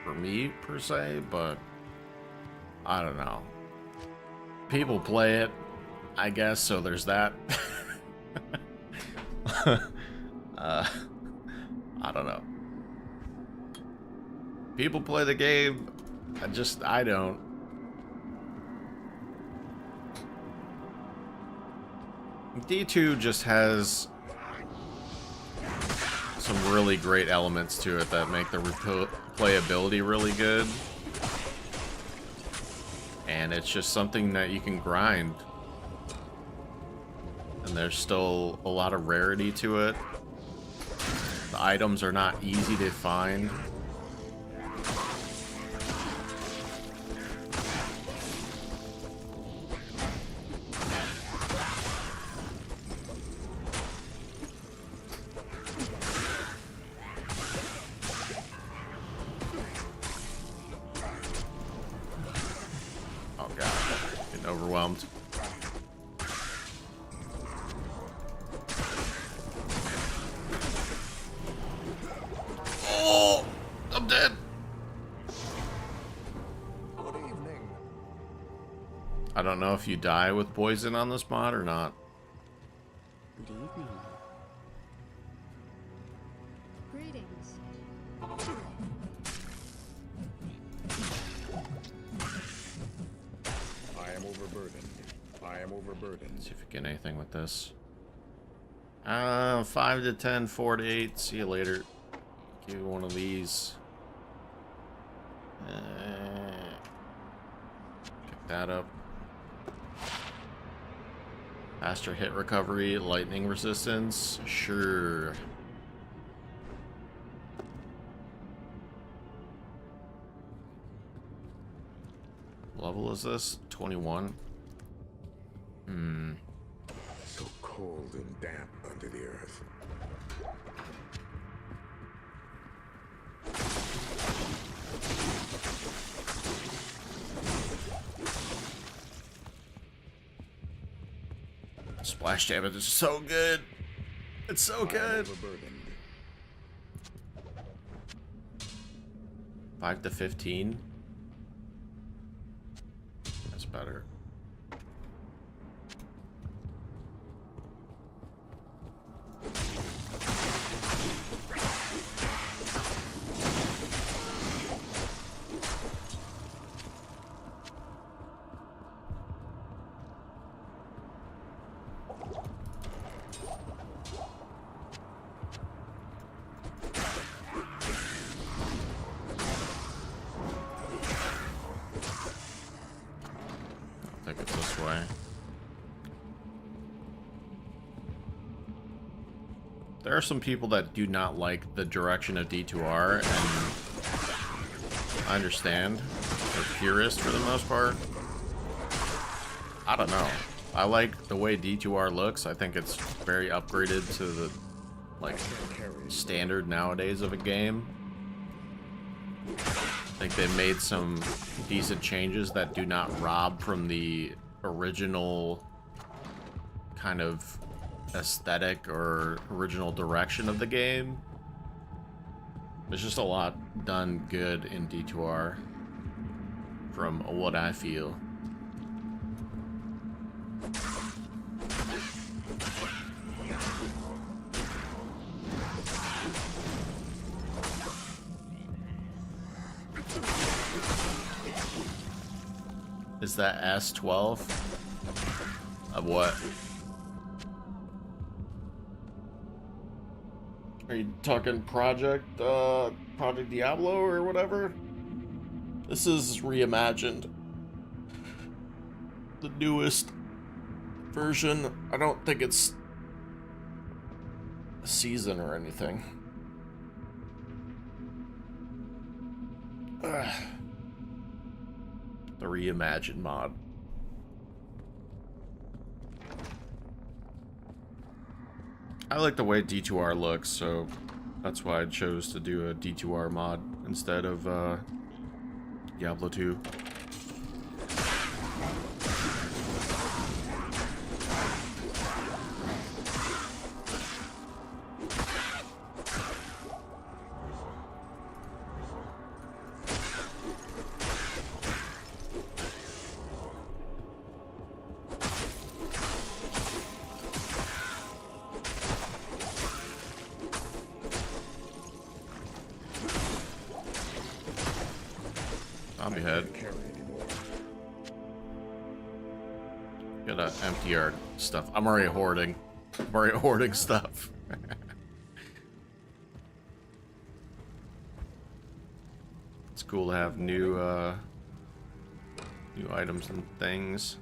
for me, per se, but I don't know. People play it, I guess, so there's that. I don't know. People play the game, I don't. D2 just has some really great elements to it that make the replayability really good. And it's just something that you can grind. And there's still a lot of rarity to it. The items are not easy to find. Overwhelmed. Oh, I'm dead. Good evening. I don't know if you die with poison on this mod or not. Good evening. Greetings. I am overburdened. I am overburdened. Let's see if we get anything with this. 5 to 10, 4 to 8. See you later. Give you one of these. Pick that up. Faster hit recovery, lightning resistance. Sure. Level is this? 21? So cold and damp under the earth. Splash damage is so good. It's so I am good. overburdened. 5 to 15. That's better. Take it this way. There are some people that do not like the direction of D2R, and I understand. They're purists for the most part. I don't know. I like the way D2R looks. I think it's very upgraded to the like standard nowadays of a game. I think they made some decent changes that do not rob from the original kind of aesthetic or original direction of the game. There's just a lot done good in D2R from what I feel. Is that S12? Of what? Are you talking Project Diablo or whatever? This is Reimagined. The newest version. I don't think it's a season or anything. Ugh. The Reimagined mod. I like the way D2R looks, so that's why I chose to do a D2R mod instead of Diablo 2. Zombie head. Can't carry anymore. Gotta empty our stuff. I'm already hoarding. I'm already hoarding stuff. It's cool to have new items and things.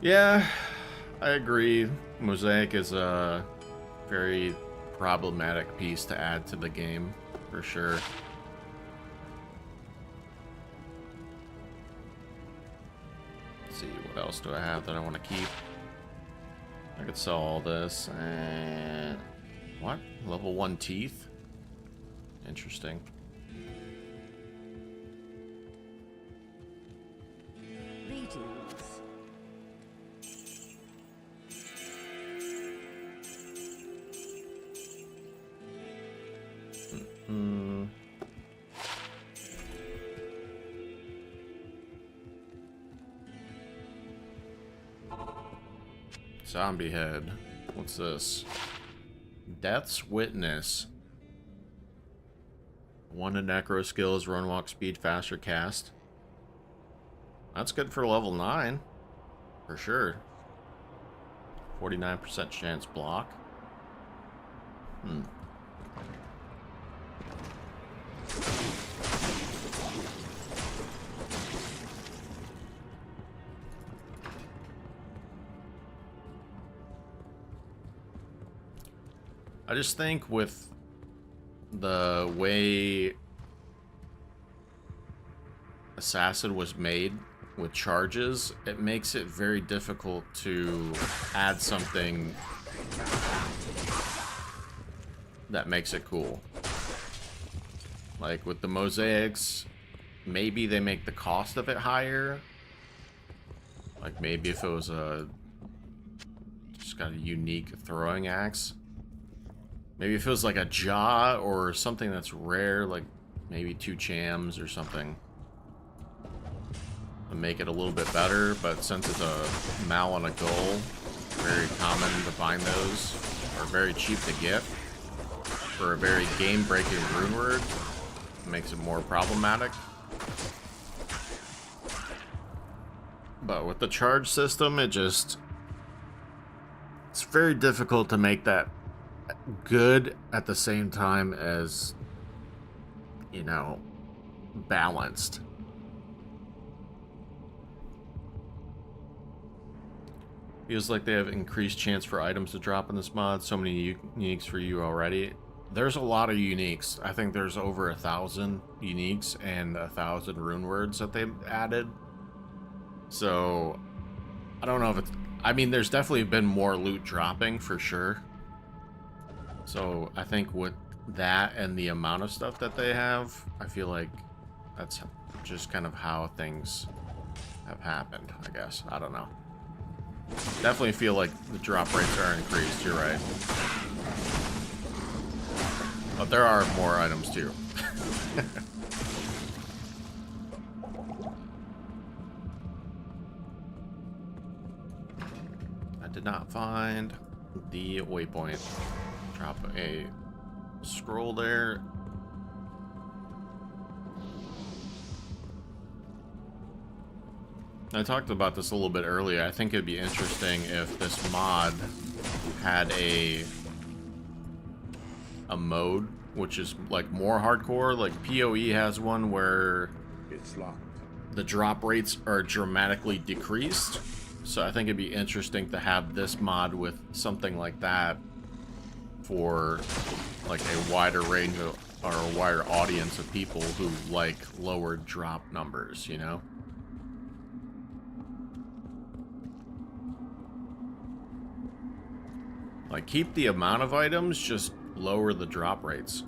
Yeah, I agree. Mosaic is a very problematic piece to add to the game, for sure. Let's see, what else do I have that I want to keep? I could sell all this. What? Level 1 teeth? Interesting. Greetings. Zombie head. What's this? Death's Witness. 1 to necro skills, run, walk, speed, faster, cast. That's good for level 9. For sure. 49% chance block. I just think with the way Assassin was made with charges, it makes it very difficult to add something that makes it cool. Like with the mosaics, maybe they make the cost of it higher. Like maybe if it was just got a unique throwing axe. Maybe if it was like a jaw or something that's rare, like maybe 2 chams or something, to make it a little bit better. But since it's a mal and a goal, very common to find those, are very cheap to get for a very game-breaking rune word, it makes it more problematic. But with the charge system, it's very difficult to make that good at the same time as, you know, balanced. Feels like they have increased chance for items to drop in this mod. So many uniques for you already. There's a lot of uniques. I think there's over 1,000 uniques and 1,000 rune words that they've added. So I don't know if it's, I mean, there's definitely been more loot dropping for sure. So I think with that and the amount of stuff that they have, I feel like that's just kind of how things have happened, I guess. I don't know. Definitely feel like the drop rates are increased, you're right. But there are more items too. I did not find the waypoint. Drop a scroll there. I talked about this a little bit earlier. I think it'd be interesting if this mod had a mode which is like more hardcore. Like PoE has one where It's locked. the drop rates are dramatically decreased. So I think it'd be interesting to have this mod with something like that for like a wider range of, or a wider audience of people who like lower drop numbers, you know? Like keep the amount of items, just lower the drop rates.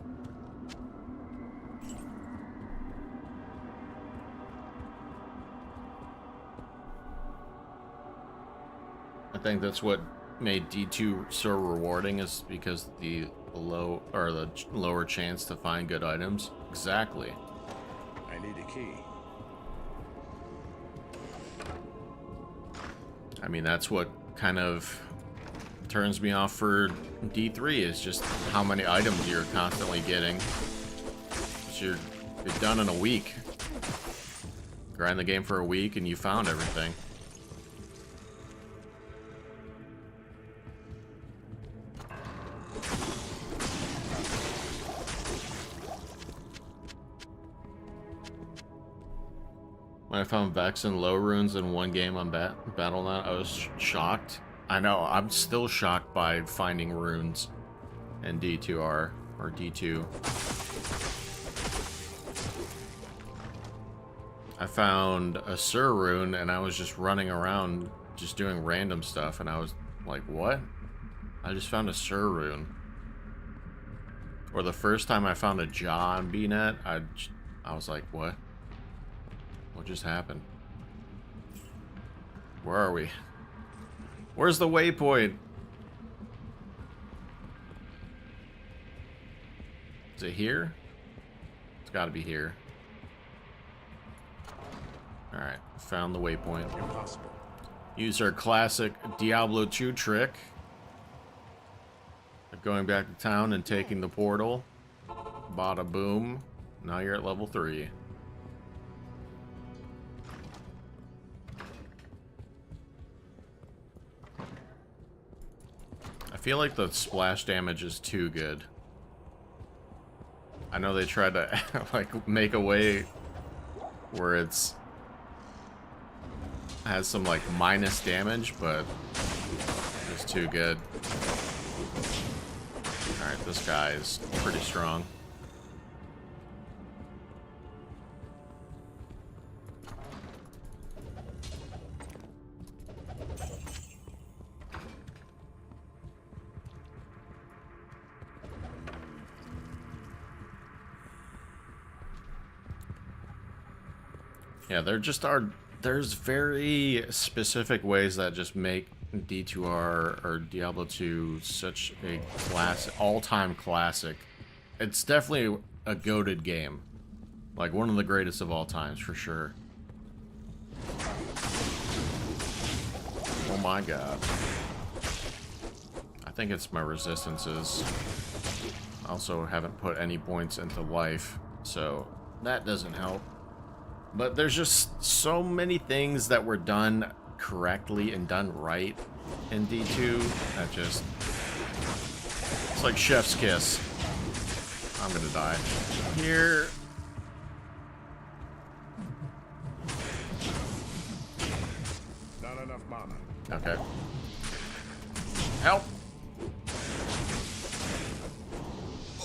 I think that's what made D2 so rewarding, is because the lower chance to find good items. Exactly. I need a key. I mean, that's what kind of turns me off for D3 is just how many items you're constantly getting. You're done in a week. Grind the game for a week and you found everything. When I found Vex and low runes in one game on Battle.net, I was shocked. I know, I'm still shocked by finding runes in D2R or D2. I found a Sur rune and I was just running around just doing random stuff and I was like, what? I just found a Sur rune. Or the first time I found a jaw on BNet, I was like, what? What just happened? Where are we? Where's the waypoint? Is it here? It's gotta be here. Alright, found the waypoint. Impossible. Use our classic Diablo 2 trick of going back to town and taking the portal. Bada boom. Now you're at level 3. I feel like the splash damage is too good. I know they tried to like make a way where it's has some like minus damage, but it's too good. Alright, this guy is pretty strong. Yeah, there just are. There's very specific ways that just make D2R or Diablo 2 such a all-time classic. It's definitely a goated game, like one of the greatest of all times for sure. Oh my god! I think it's my resistances. I also haven't put any points into life, so that doesn't help. But there's just so many things that were done correctly and done right in D2 that just... It's like chef's kiss. I'm gonna die. Here. Not enough mana. Okay. Help!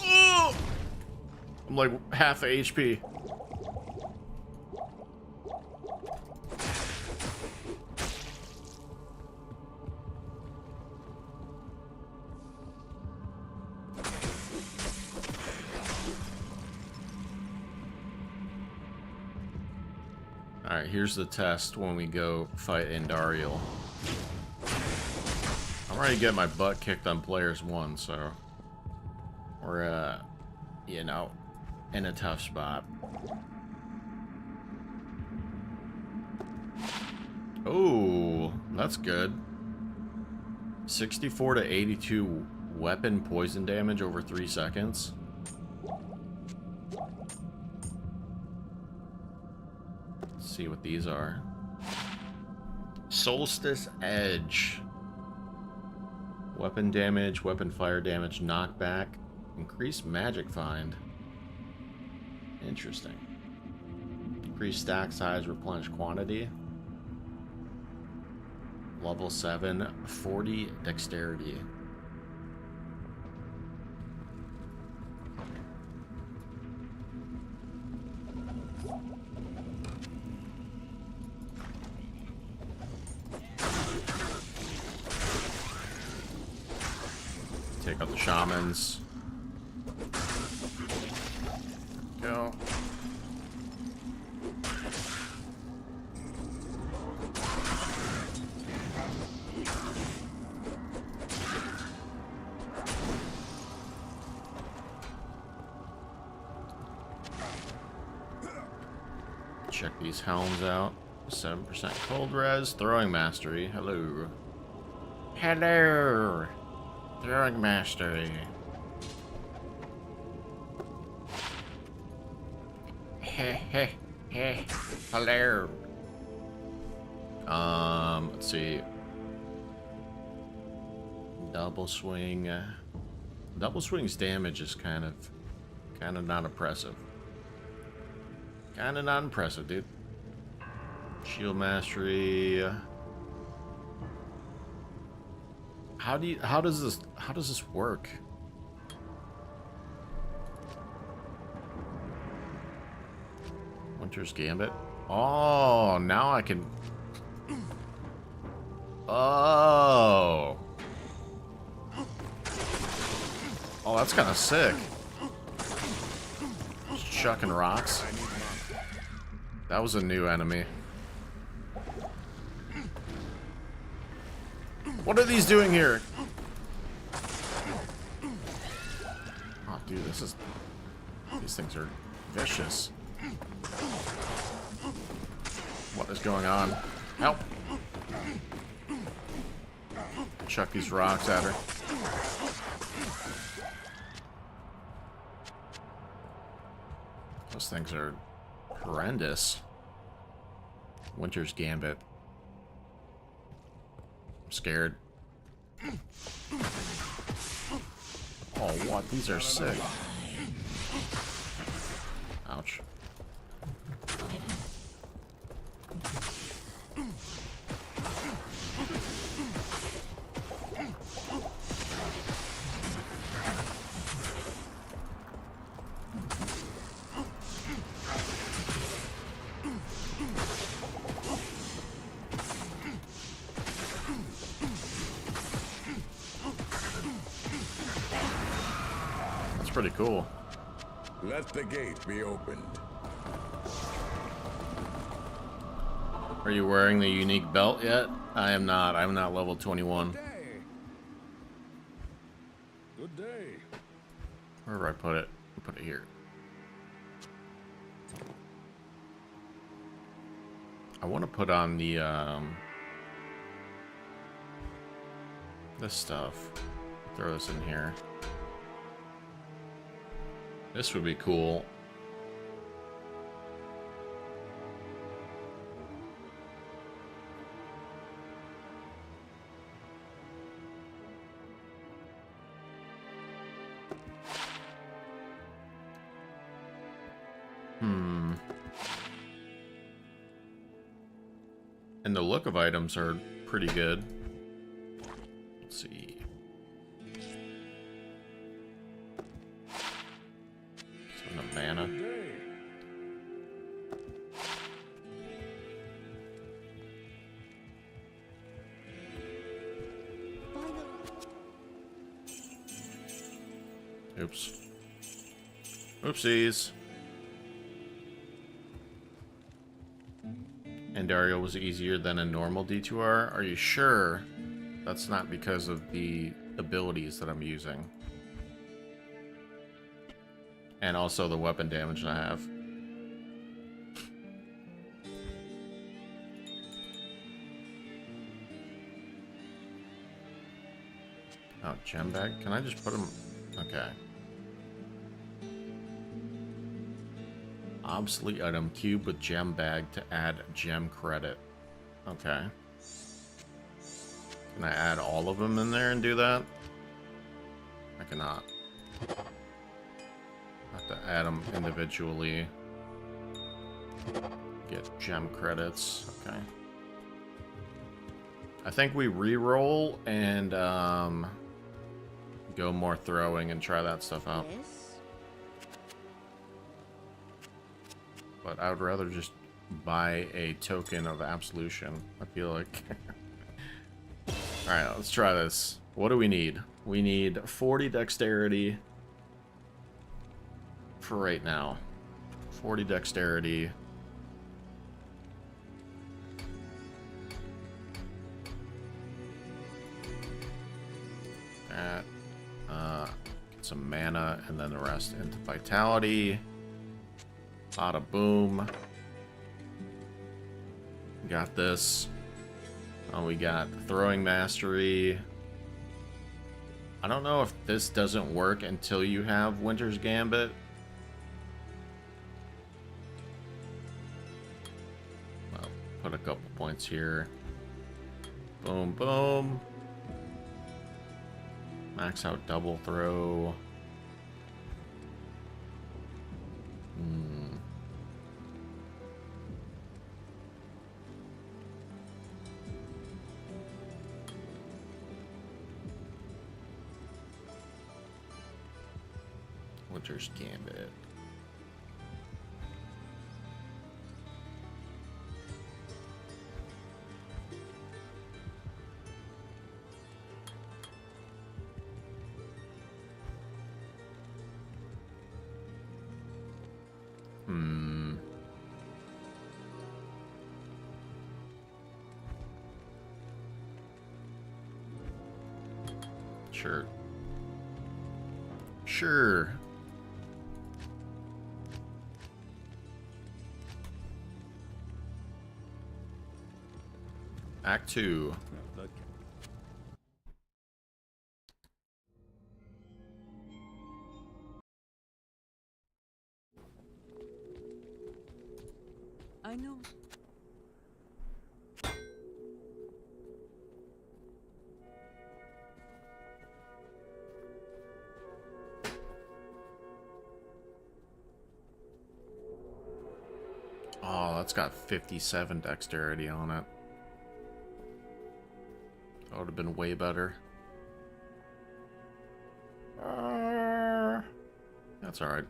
Ugh! I'm like half HP. Alright, here's the test when we go fight Andariel. I'm ready to get my butt kicked on players 1, so we're, you know, in a tough spot. Oh, that's good. 64 to 82 weapon poison damage over 3 seconds. See what these are. Solstice Edge. Weapon damage, weapon fire damage, knockback, increased magic find. Interesting. Increase stack size, replenish quantity. Level 7, 40 dexterity. Take out the shamans. Go. Check these helms out. 7% cold res, throwing mastery. Hello. Hello. Throwing mastery. Heh heh heh. Hello. Let's see. Double swing. Double swing's damage is kind of not impressive. Kind of not impressive, dude. Shield mastery. How does this work? Winter's Gambit. Oh, now I can. Oh. Oh, that's kind of sick. Just chucking rocks. That was a new enemy. What are these doing here? Oh, dude, these things are vicious. What is going on? Help! Chuck these rocks at her. Those things are horrendous. Winter's Gambit. I'm scared. Oh, what? These are sick. Ouch. Pretty cool. Let the gate be opened. Are you wearing the unique belt yet? I am not. I'm not level 21. Good day. Where do I put it? Put it here. I want to put on the this stuff. Throw this in here. This would be cool. And the look of items are pretty good. Let's see. Mana. Oops. Oopsies. And Dario was easier than a normal D2R? Are you sure? That's not because of the abilities that I'm using. And also the weapon damage I have. Oh, gem bag? Can I just put them? Okay. Obsolete item, cube with gem bag to add gem credit. Okay. Can I add all of them in there and do that? I cannot. Have to add them individually. Get gem credits. Okay. I think we re-roll and go more throwing and try that stuff out. Yes. But I would rather just buy a token of absolution, I feel like. Alright, let's try this. What do we need? We need 40 dexterity for right now. 40 dexterity. That. Get some mana, and then the rest into vitality. Bada boom. Got this. Oh, we got throwing mastery. I don't know if this doesn't work until you have Winter's Gambit. Well, put a couple points here. Boom, boom. Max out double throw. Winter's Gambit. Sure. Sure. Act 2. I know. Oh, that's got 57 dexterity on it. That would have been way better. That's alright.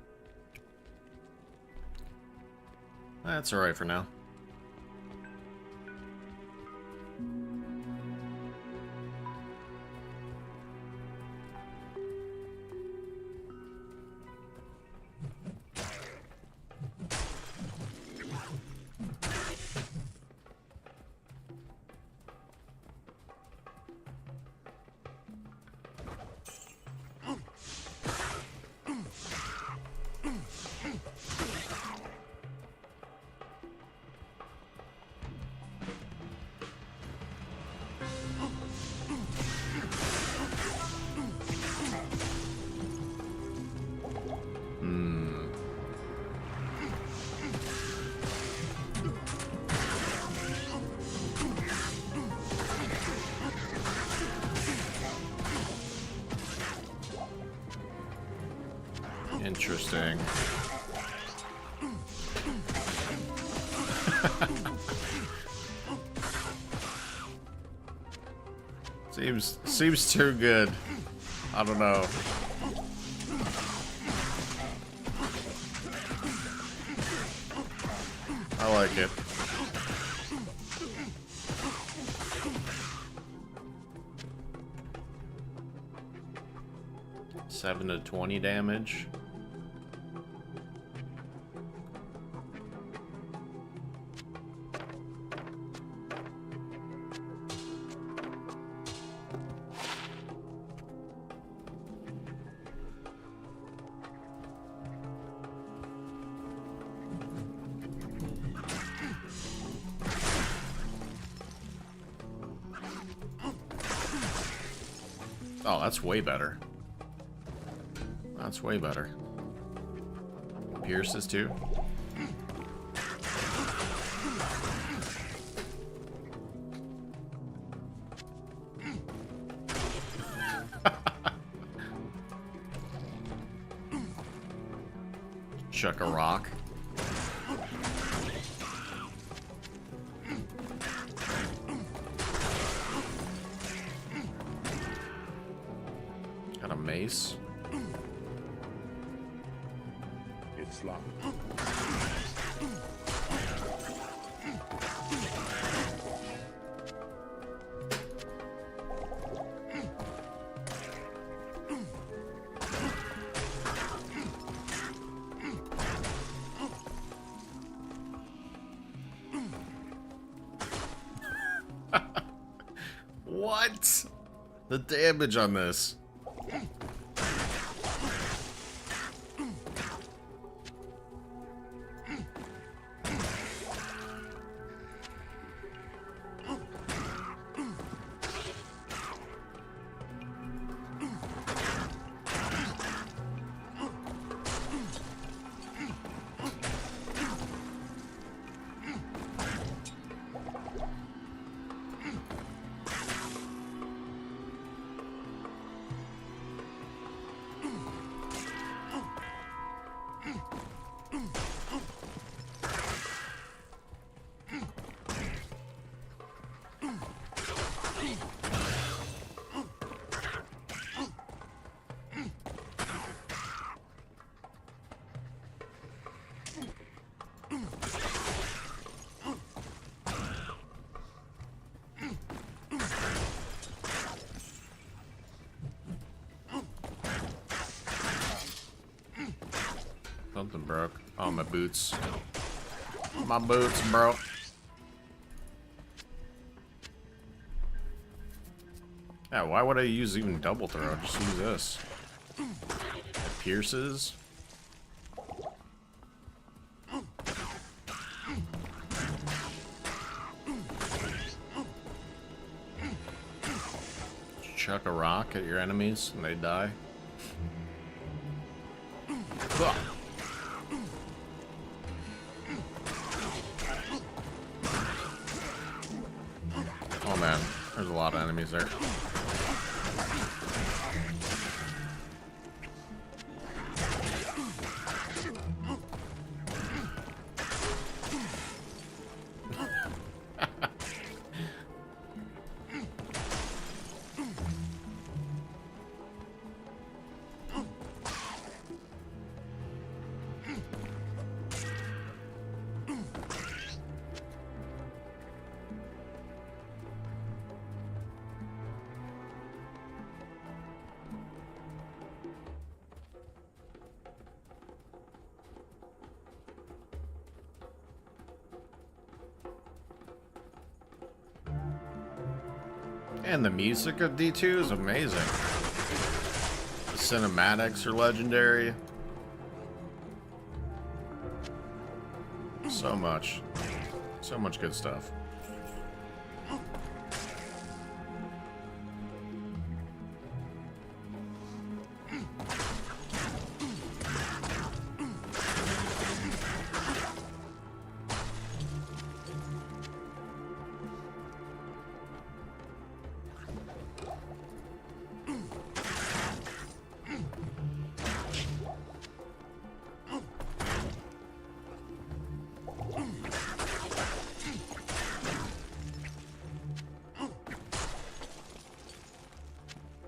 That's alright for now. Interesting. Seems too good. I don't know. I like it. Seven to 20 damage. Oh, that's way better. That's way better. Pierces too. Chuck a rock. Got a mace. It's locked. What? The damage on this. Something broke. Oh, my boots. My boots broke. Yeah, why would I use even double throw? Just use this. It pierces. Chuck a rock at your enemies and they die. Ugh. Oh man, there's a lot of enemies there. And the music of D2 is amazing. The cinematics are legendary. So much good stuff.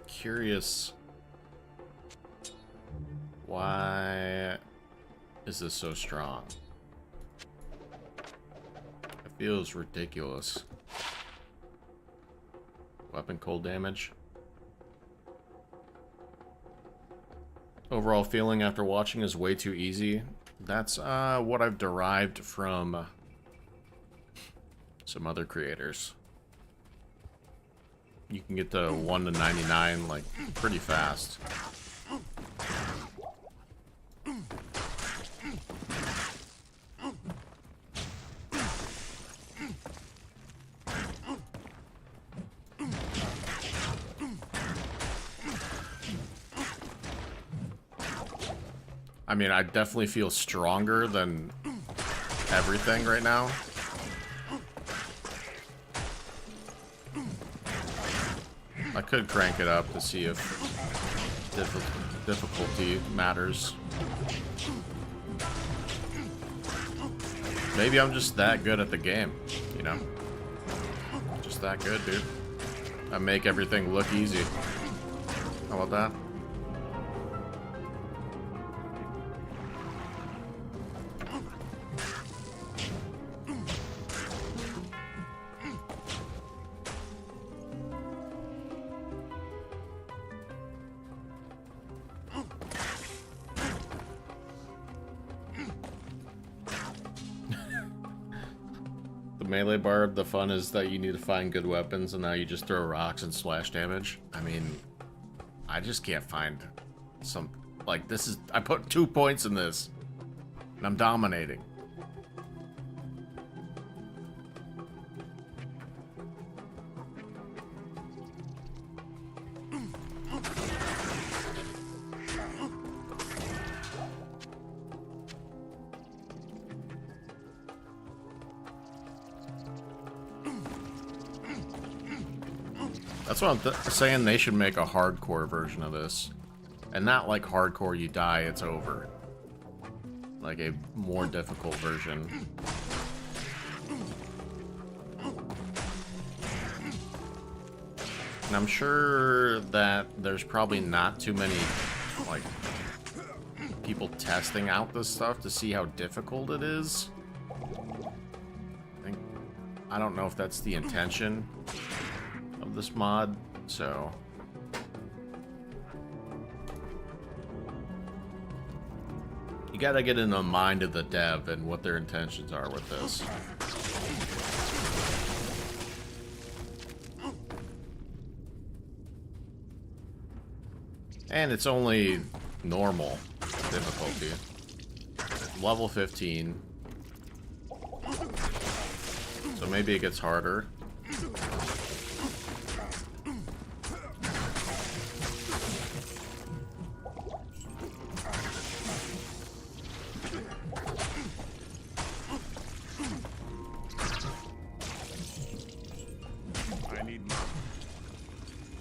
Curious, why is this so strong? It feels ridiculous. Weapon cold damage. Overall feeling after watching is way too easy. That's what I've derived from some other creators. You can get to 1 to 99 like pretty fast. I mean, I definitely feel stronger than everything right now. I could crank it up to see if difficulty matters. Maybe I'm just that good at the game, you know? Just that good, dude. I make everything look easy. How about that? Melee barb, the fun is that you need to find good weapons and now you just throw rocks and slash damage. I mean, I just can't find some, like, this is, I put 2 points in this and I'm dominating. That's what I'm saying. They should make a hardcore version of this. And not like hardcore, you die, it's over. Like a more difficult version. And I'm sure that there's probably not too many, like, people testing out this stuff to see how difficult it is. I don't know if that's the intention of this mod, so you gotta get in the mind of the dev and what their intentions are with this. And it's only normal difficulty. Level 15. So maybe it gets harder.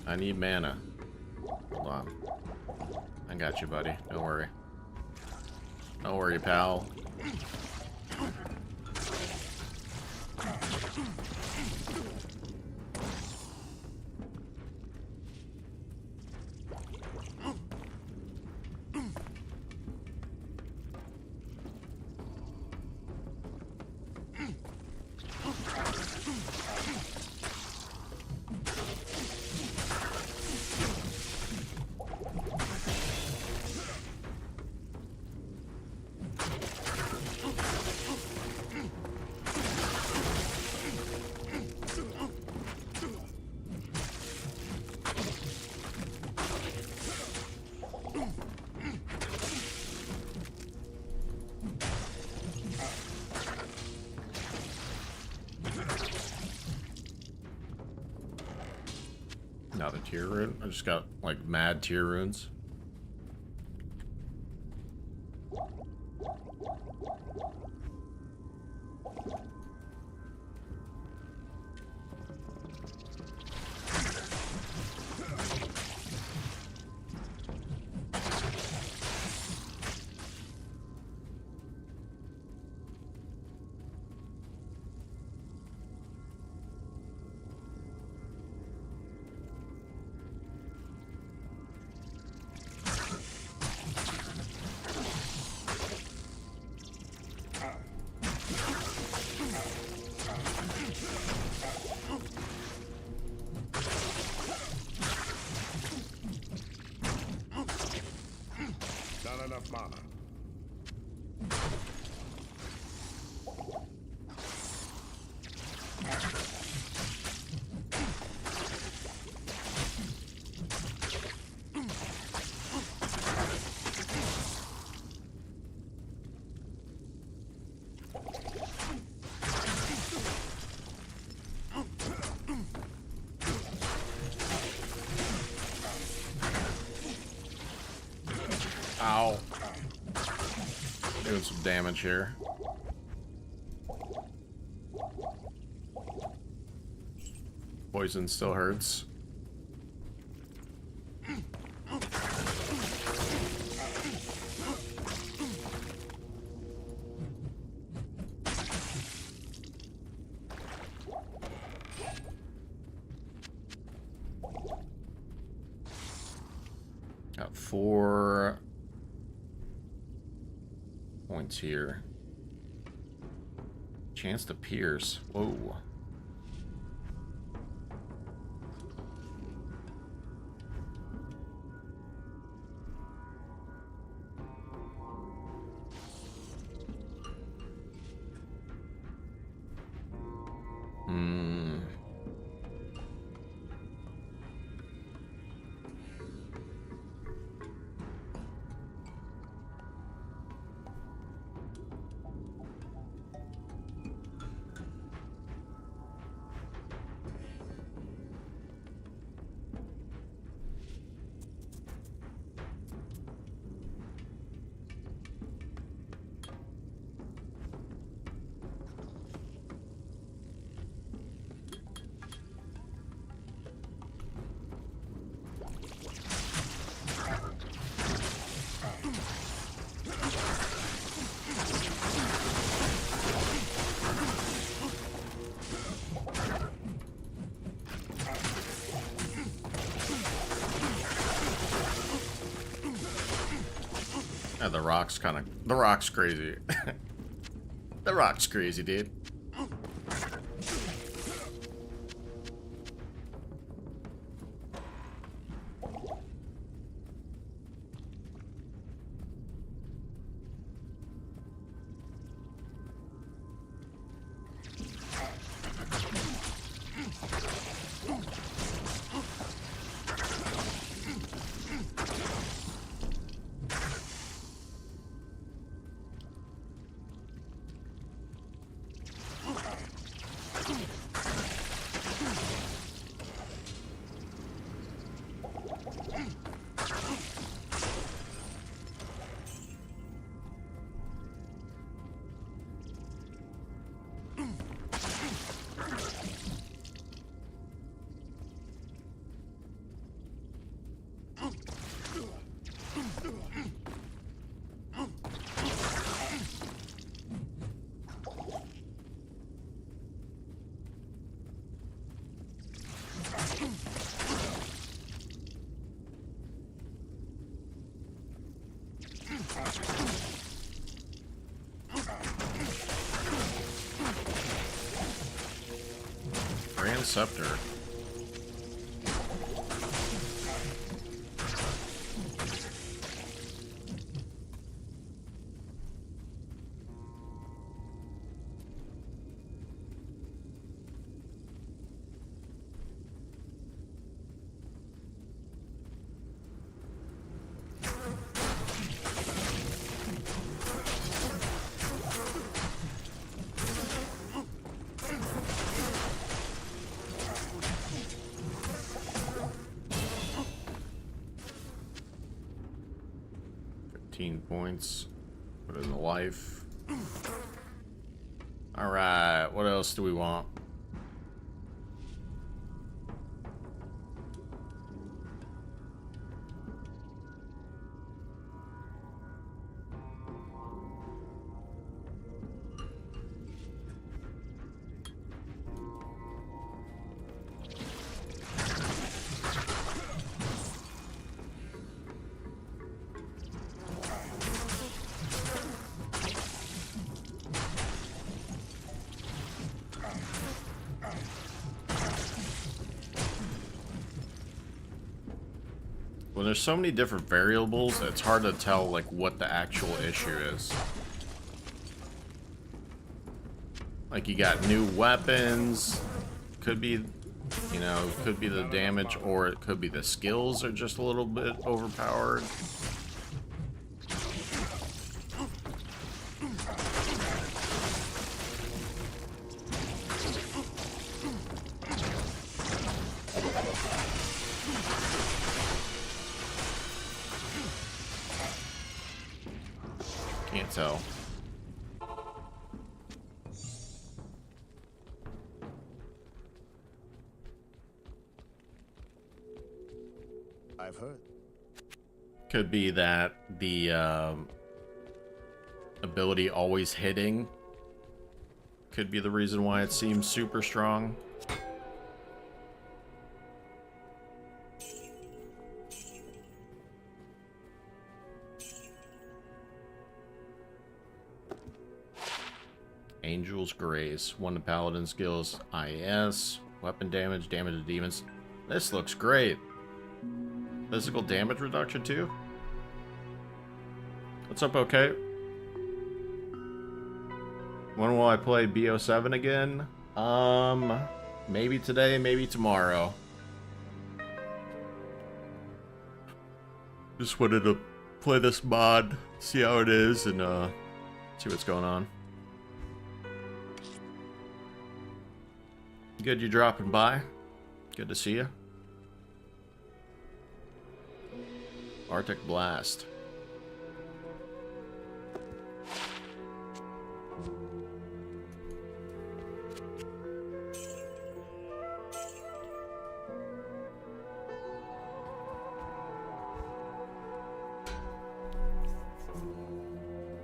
I need mana. Hold on. I got you, buddy. Don't worry. Don't worry, pal. Not a tier rune. I just got like mad tier runes. Not enough mana. Ow. Doing some damage here. Poison still hurts. Got 4 points here. Chance to pierce. Whoa. Yeah, the rock's crazy. The rock's crazy, dude. Grand Scepter. Points. Put in the life. Alright, what else do we want? When there's so many different variables, it's hard to tell like what the actual issue is. Like you got new weapons, could be, you know, could be the damage, or it could be the skills are just a little bit overpowered. Can't tell. I've heard. Could be that the ability always hitting could be the reason why it seems super strong. Angel's Grace. 1 to Paladin skills. IS. Weapon damage. Damage to demons. This looks great. Physical damage reduction too. What's up, okay? When will I play BO7 again? Maybe today, maybe tomorrow. Just wanted to play this mod, see how it is, and see what's going on. Good you dropping by. Good to see you. Arctic Blast.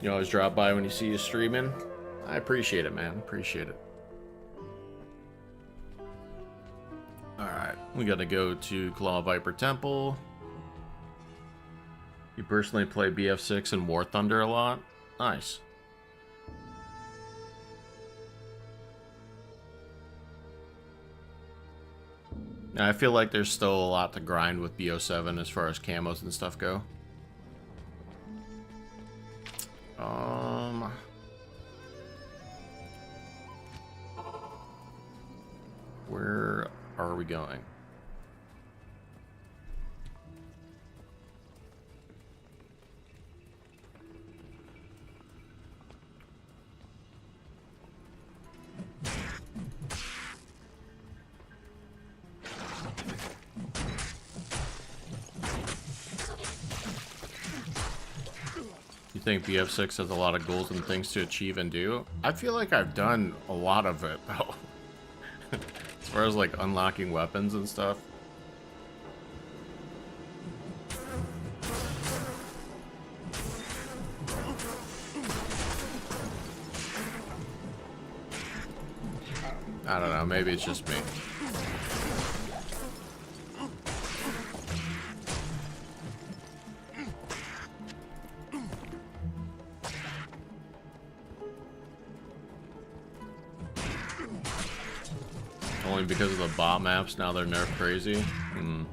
You always drop by when you see you streaming. I appreciate it, man. Appreciate it. Alright, we gotta go to Claw Viper Temple. You personally play BF6 and War Thunder a lot? Nice. Now, I feel like there's still a lot to grind with BO7 as far as camos and stuff go. Where are we going? You think BF6 has a lot of goals and things to achieve and do? I feel like I've done a lot of it, though. As far as, like, unlocking weapons and stuff. I don't know, maybe it's just me. only because of the bot maps, now they're nerf crazy. Hmm.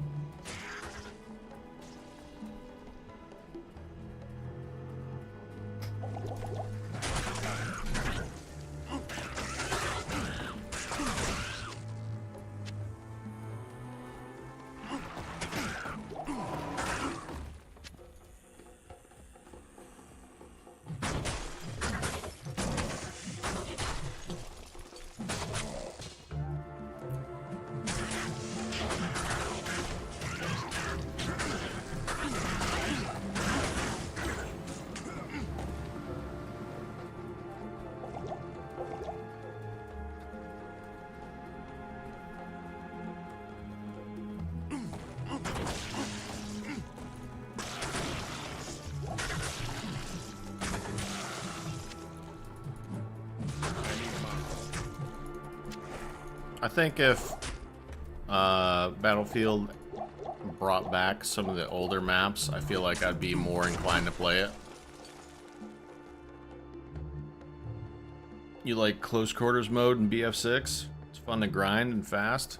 I think if Battlefield brought back some of the older maps, I feel like I'd be more inclined to play it. You like close quarters mode in BF6? It's fun to grind and fast.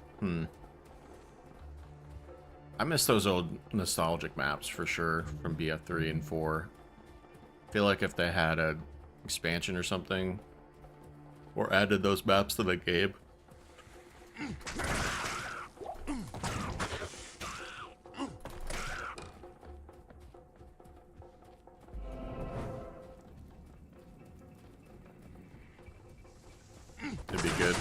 I miss those old nostalgic maps for sure from BF3 and 4. I feel like if they had a expansion or something, or added those maps to the game. It'd be good.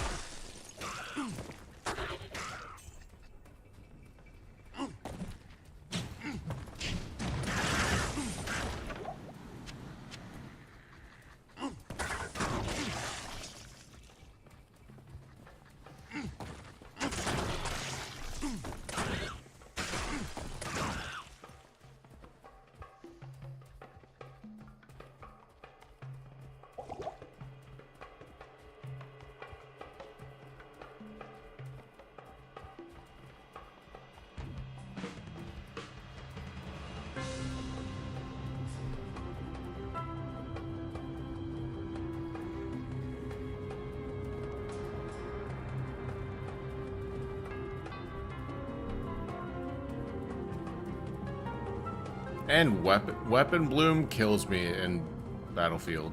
And weapon bloom kills me in Battlefield.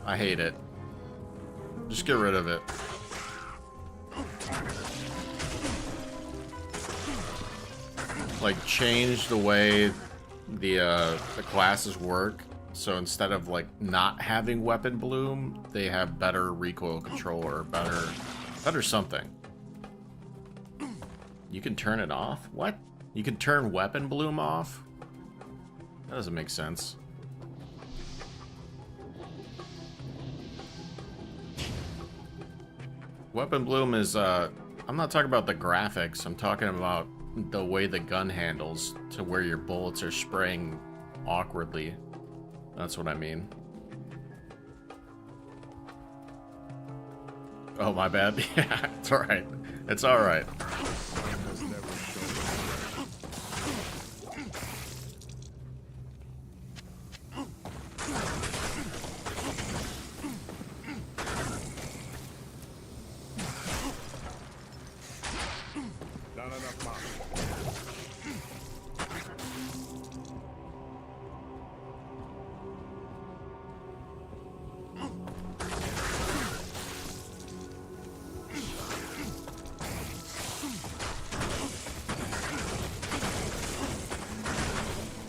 I hate it. Just get rid of it. Like, change the way the classes work. So instead of like not having weapon bloom, they have better recoil control or better something. You can turn it off? What? You can turn weapon bloom off? That doesn't make sense. Weapon bloom is, I'm not talking about the graphics, I'm talking about the way the gun handles to where your bullets are spraying awkwardly. That's what I mean. Oh, my bad. Yeah, it's alright. It's alright.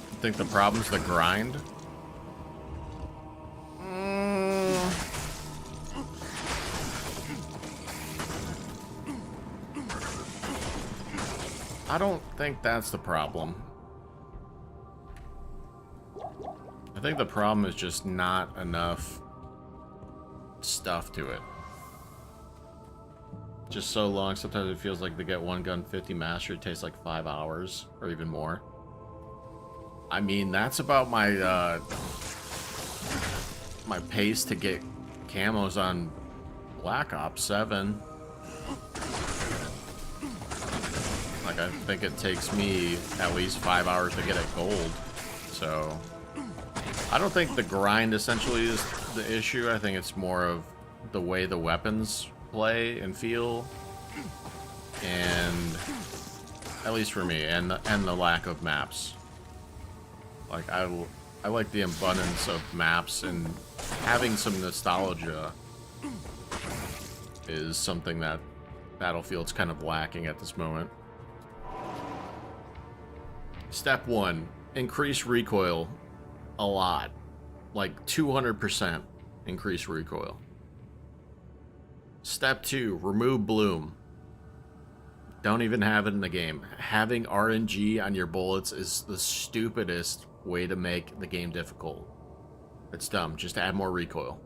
I think the problem's the grind. I don't think that's the problem. I think the problem is just not enough stuff to it. Just so long, sometimes it feels like to get one gun 50 master, it takes like 5 hours or even more. I mean, that's about my my pace to get camos on Black Ops 7. Like, I think it takes me at least 5 hours to get it gold. So, I don't think the grind essentially is the issue. I think it's more of the way the weapons play and feel. and at least for me, and the lack of maps. Like I like the abundance of maps, and having some nostalgia is something that Battlefield's kind of lacking at this moment. Step 1, increase recoil a lot. Like 200% increase recoil. Step 2, remove bloom. Don't even have it in the game. Having RNG on your bullets is the stupidest way to make the game difficult. It's dumb. Just add more recoil.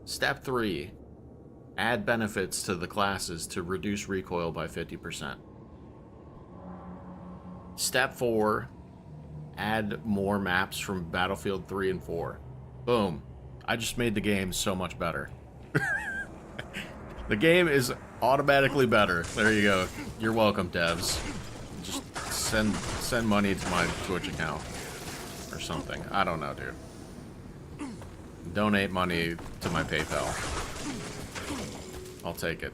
Step 3, add benefits to the classes to reduce recoil by 50%. Step 4, add more maps from Battlefield 3 and 4. Boom. I just made the game so much better. The game is automatically better. There you go. You're welcome, devs. Just send money to my Twitch account or something. I don't know, dude. Donate money to my PayPal. I'll take it.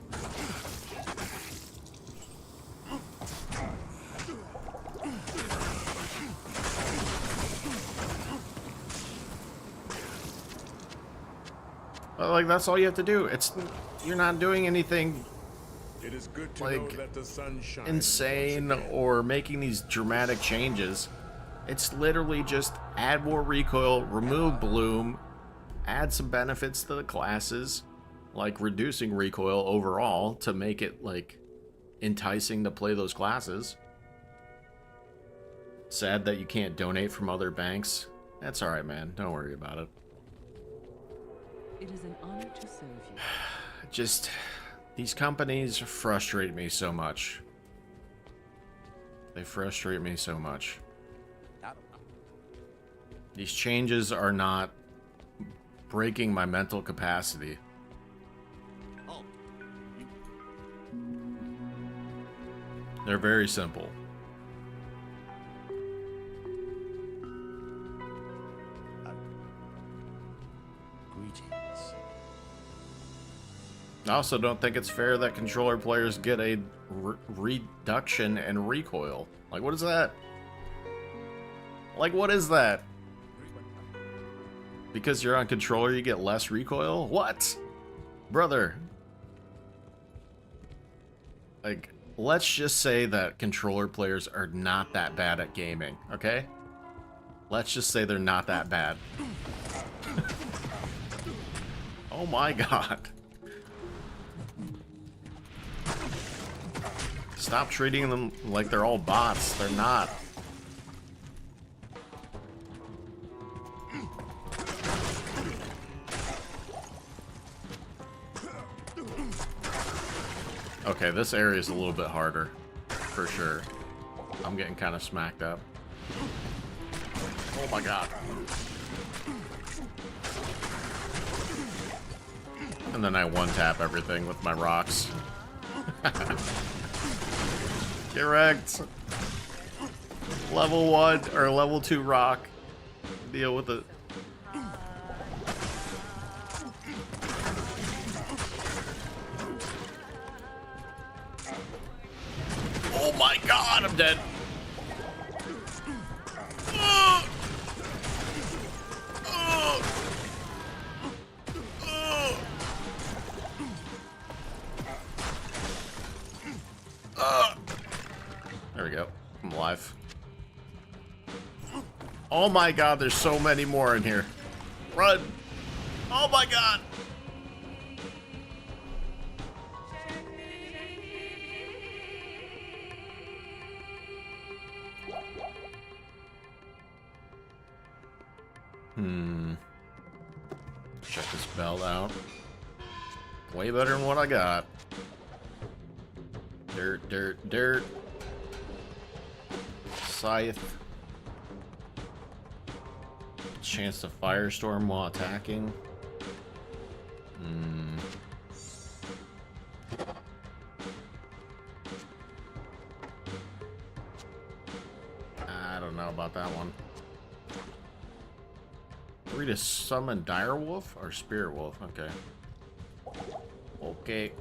Like, that's all you have to do. You're not doing anything It is good to like know that the sun shines insane once again. or making these dramatic changes. It's literally just add more recoil, remove bloom, add some benefits to the classes, like reducing recoil overall to make it like enticing to play those classes. Sad that you can't donate from other banks. That's alright, man. Don't worry about it. It is an honor to serve you. Just, these companies frustrate me so much. They frustrate me so much. These changes are not breaking my mental capacity. They're very simple. I also don't think it's fair that controller players get a reduction in recoil. Like, what is that? Like, what is that? Because you're on controller, you get less recoil? What? Brother. Like, let's just say that controller players are not that bad at gaming, okay? Let's just say they're not that bad. Oh my god. Stop treating them like they're all bots. They're not. Okay, this area is a little bit harder, for sure. I'm getting kind of smacked up. Oh my god. And then I one-tap everything with my rocks. Get wrecked. Level 1 or level 2 rock. Deal with it. Oh my god, I'm dead. There we go. I'm alive. Oh my god, there's so many more in here. Run! Oh my god! Check this belt out. Way better than what I got. Dirt, dirt, dirt. Scythe. Chance to firestorm while attacking. I don't know about that one. Free to summon Direwolf or Spirit Wolf? Okay. Okay.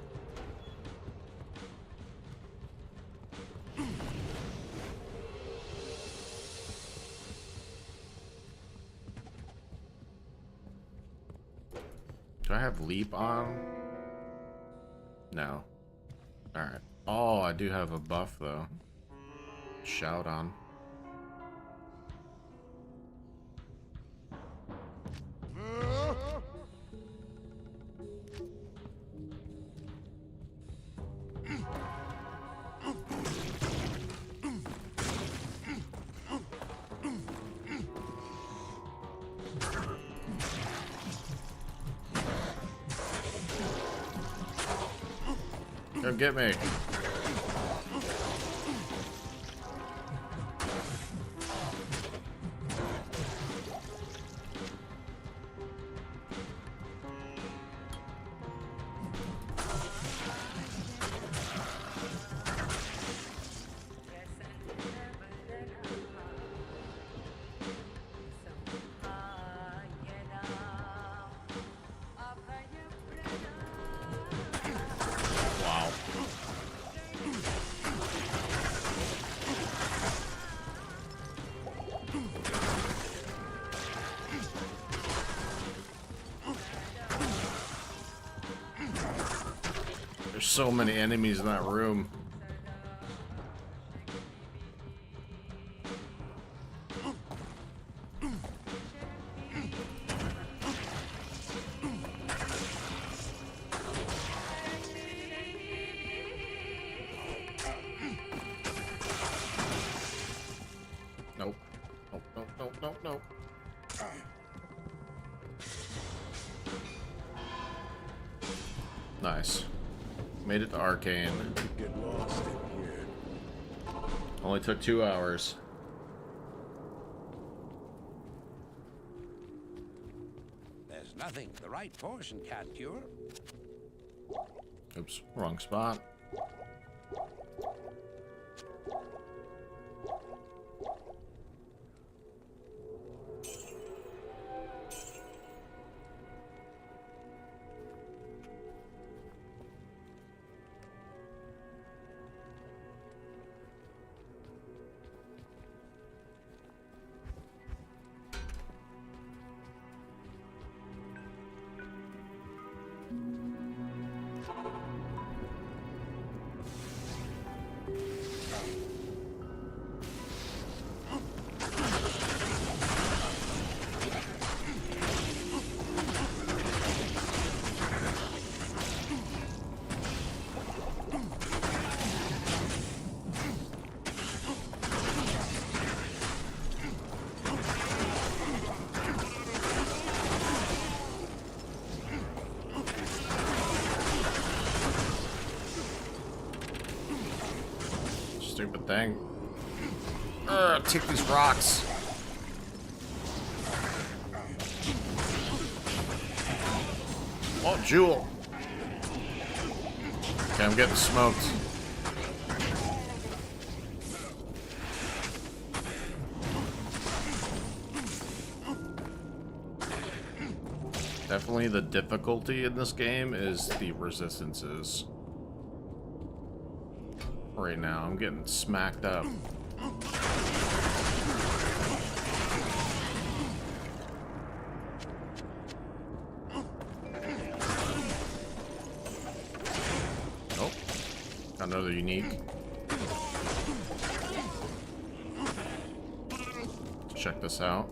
have leap on? No. Alright. Oh, I do have a buff though. Shout on. Come get me. There's so many enemies in that room. Nope. Nope, nope, nope, nope, nope. Nice. Made it to Arcane. Get lost in here. Only took 2 hours. There's nothing the right poison can't cure. Oops, wrong spot. Stupid thing. Take these rocks. Oh, Jewel. Okay, I'm getting smoked. Definitely the difficulty in this game is the resistances. Right now, I'm getting smacked up. Oh, got another unique. Check this out.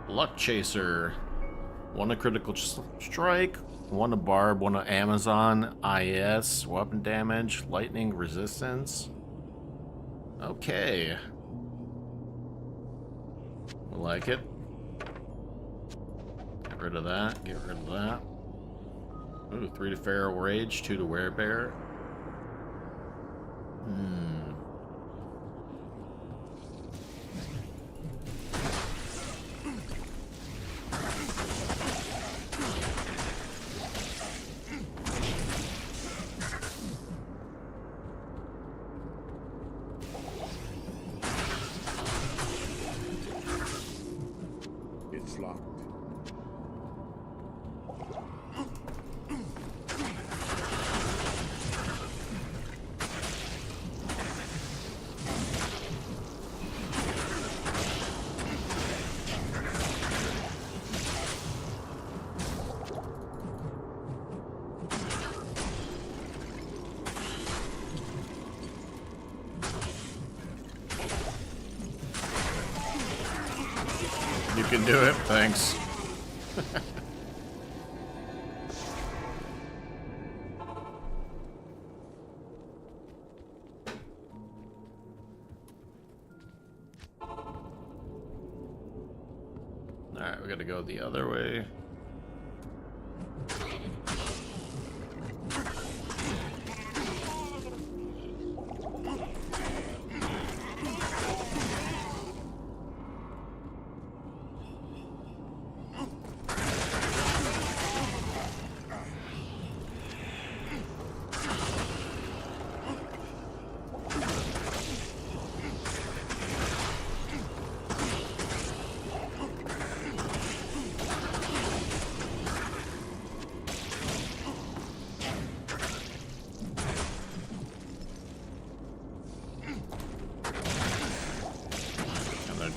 Luck Chaser. One a critical strike, one a barb, one a Amazon, IS, weapon damage, lightning resistance. Okay. We like it. Get rid of that, get rid of that. Ooh, 3 to Feral Rage, 2 to Werebear. It's locked. can do it. Thanks. Alright, we gotta go the other way.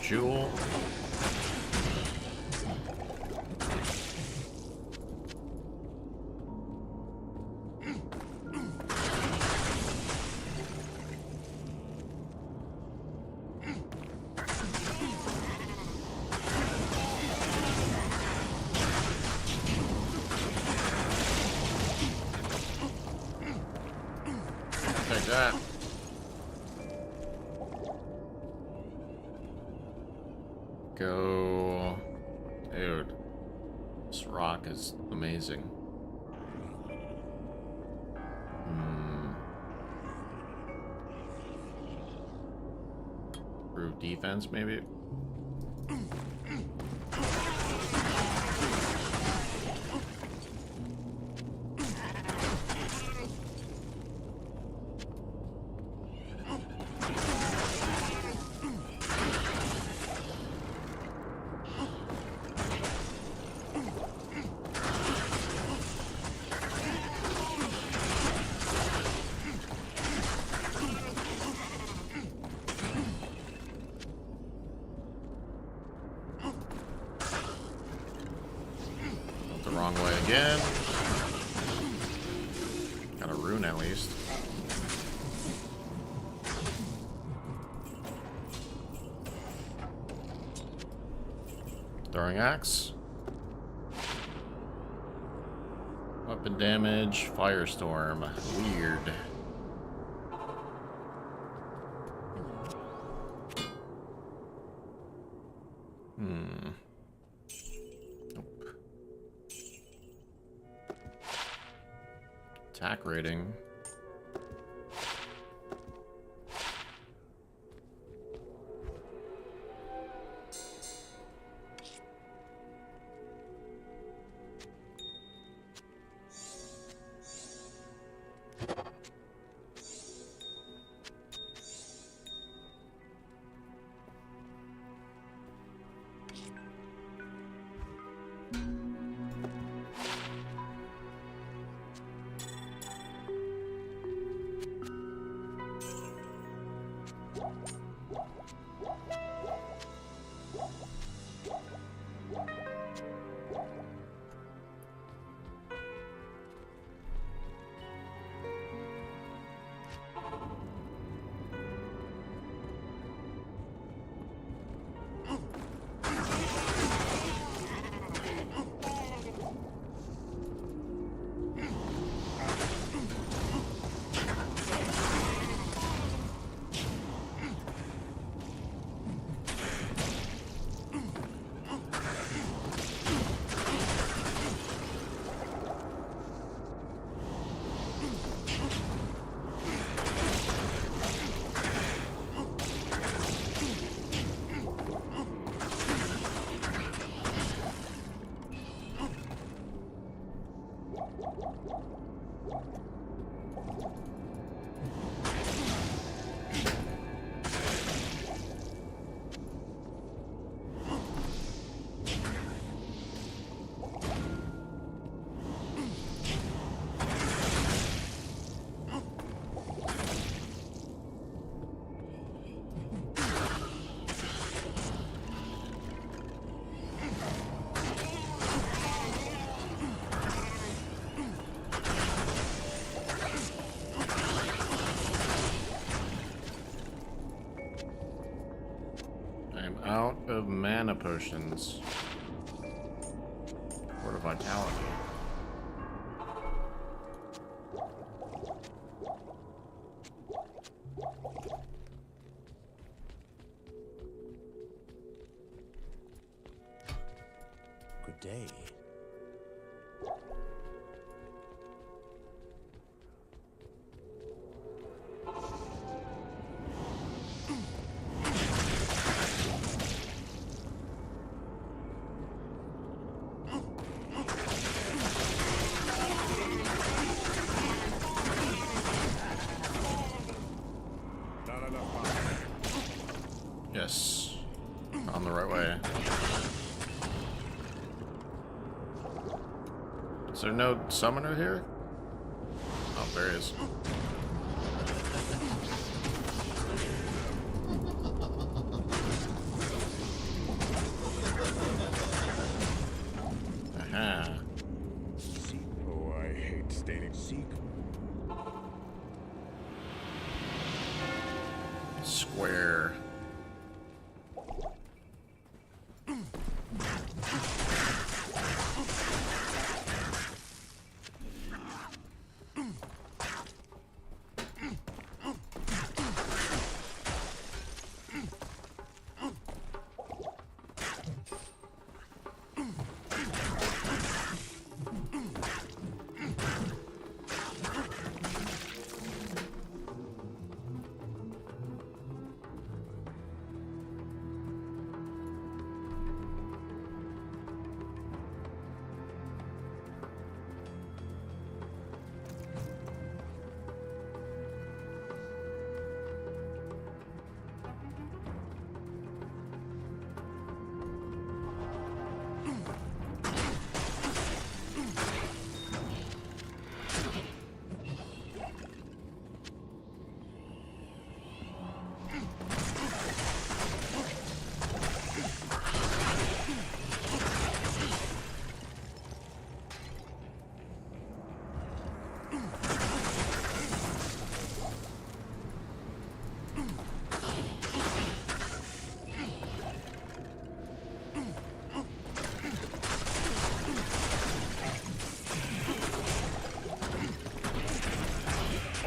Jewel. Take that. Go. Dude. This rock is amazing. Improve defense, maybe? Wrong way again. Got a rune at least. Throwing axe. Weapon damage, firestorm. Weird. Attack rating. Out of mana potions. Word of vitality. Good day. Not enough mana. Yes. On the right way. Is there no summoner here? Oh, there he is. Aha. Oh, I hate staining. Seek. Square.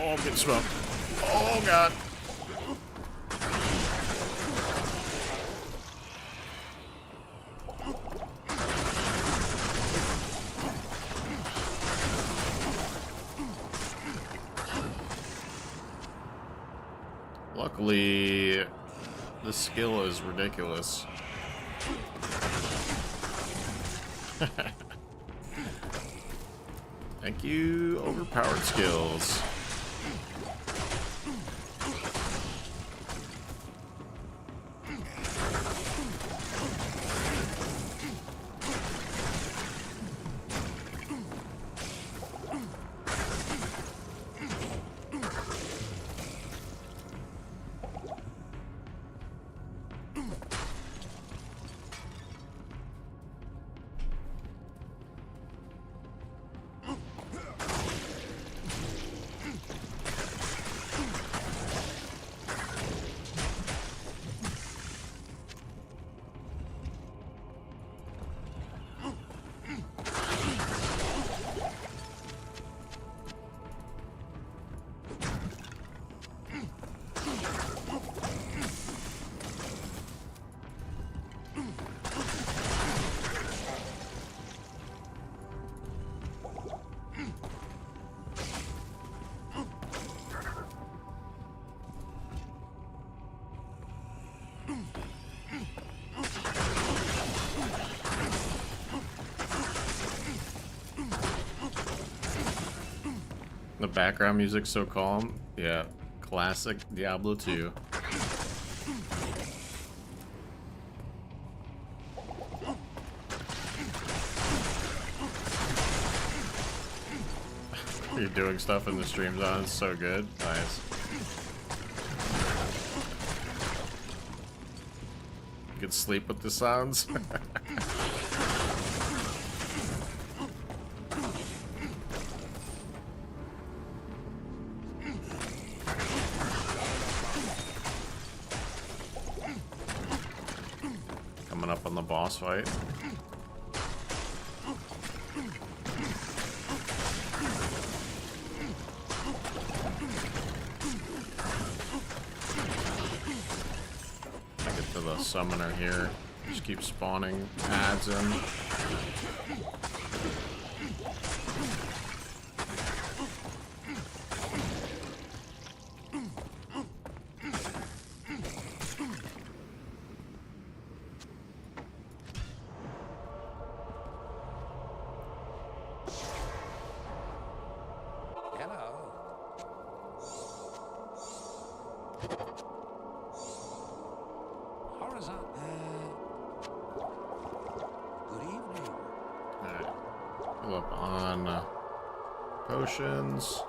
Oh, I'm getting smoked. Oh, God. Luckily, the skill is ridiculous. Thank you, overpowered skills. The background music's so calm. Yeah, classic Diablo 2. You're doing stuff in the stream zone. It's so good. Nice. You can sleep with the sounds. coming up on the boss fight. I get to the summoner here. Just keep spawning ads in. Up on potions.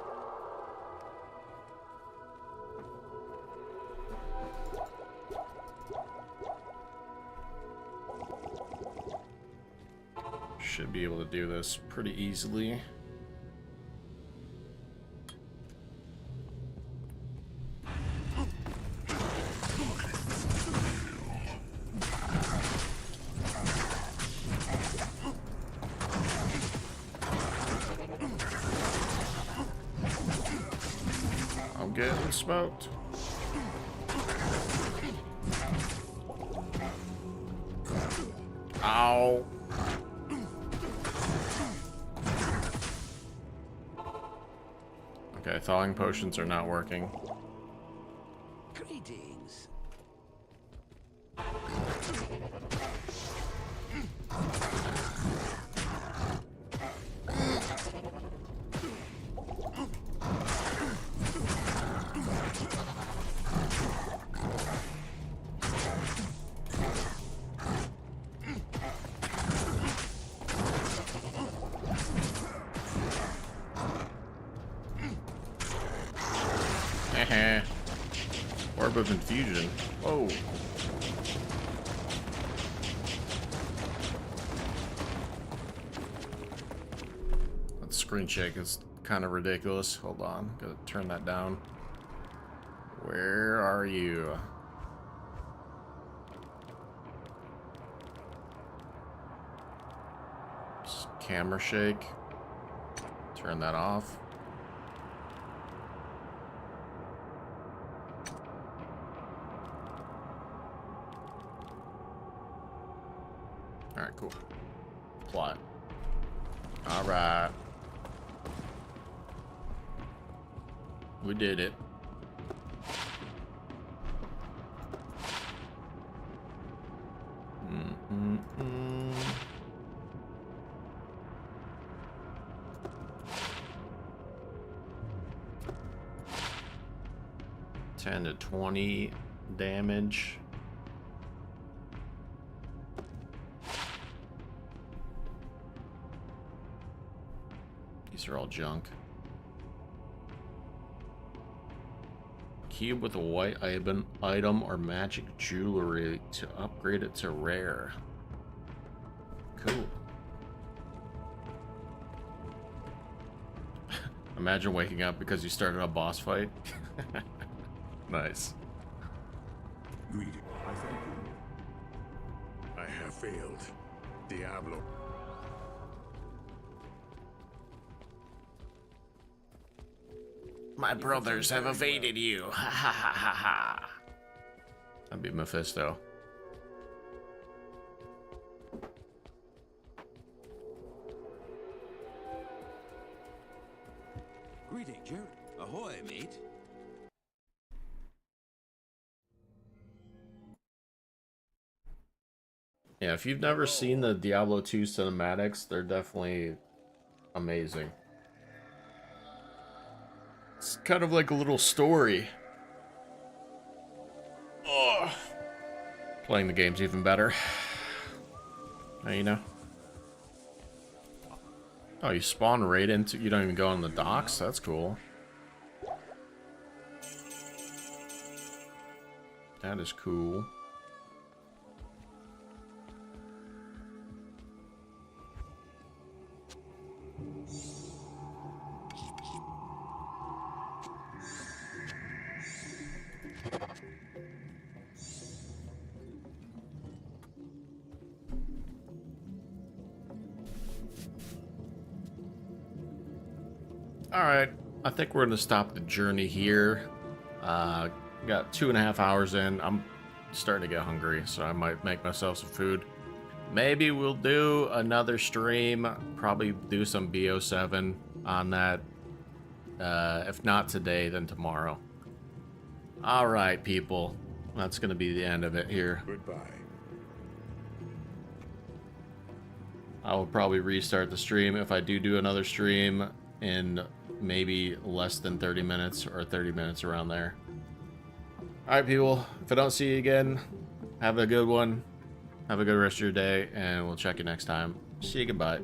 Should be able to do this pretty easily. Getting smoked. Ow. Okay, thawing potions are not working. Greetings. Orb of Infusion. Whoa. That screen shake is kind of ridiculous. Hold on. Gotta turn that down. Where are you? Just camera shake. Turn that off. Alright, cool. Plot. Alright. We did it. Mm-mm-mm. 10 to 20 damage. These are all junk. Cube with a white item or magic jewelry to upgrade it to rare. Cool. Imagine waking up because you started a boss fight. Nice. Greeting. I thank you. I have failed. Diablo. My brothers have evaded you. Ha ha ha ha ha. That'd be Mephisto. Greetings, Jared. Ahoy, mate. Yeah, if you've never seen the Diablo 2 cinematics, they're definitely amazing. It's kind of like a little story. Ugh. Playing the game's even better. Now you know. Oh, you spawn right into... You don't even go on the docks? That's cool. That is cool. Alright, I think we're going to stop the journey here. Got 2.5 hours in. I'm starting to get hungry, so I might make myself some food. Maybe we'll do another stream. Probably do some BO7 on that. If not today, then tomorrow. Alright, people. That's going to be the end of it here. Goodbye. I will probably restart the stream if I do another stream in maybe less than 30 minutes or 30 minutes around there. Alright, people. If I don't see you again, have a good one. Have a good rest of your day, and we'll check you next time. See you. Goodbye.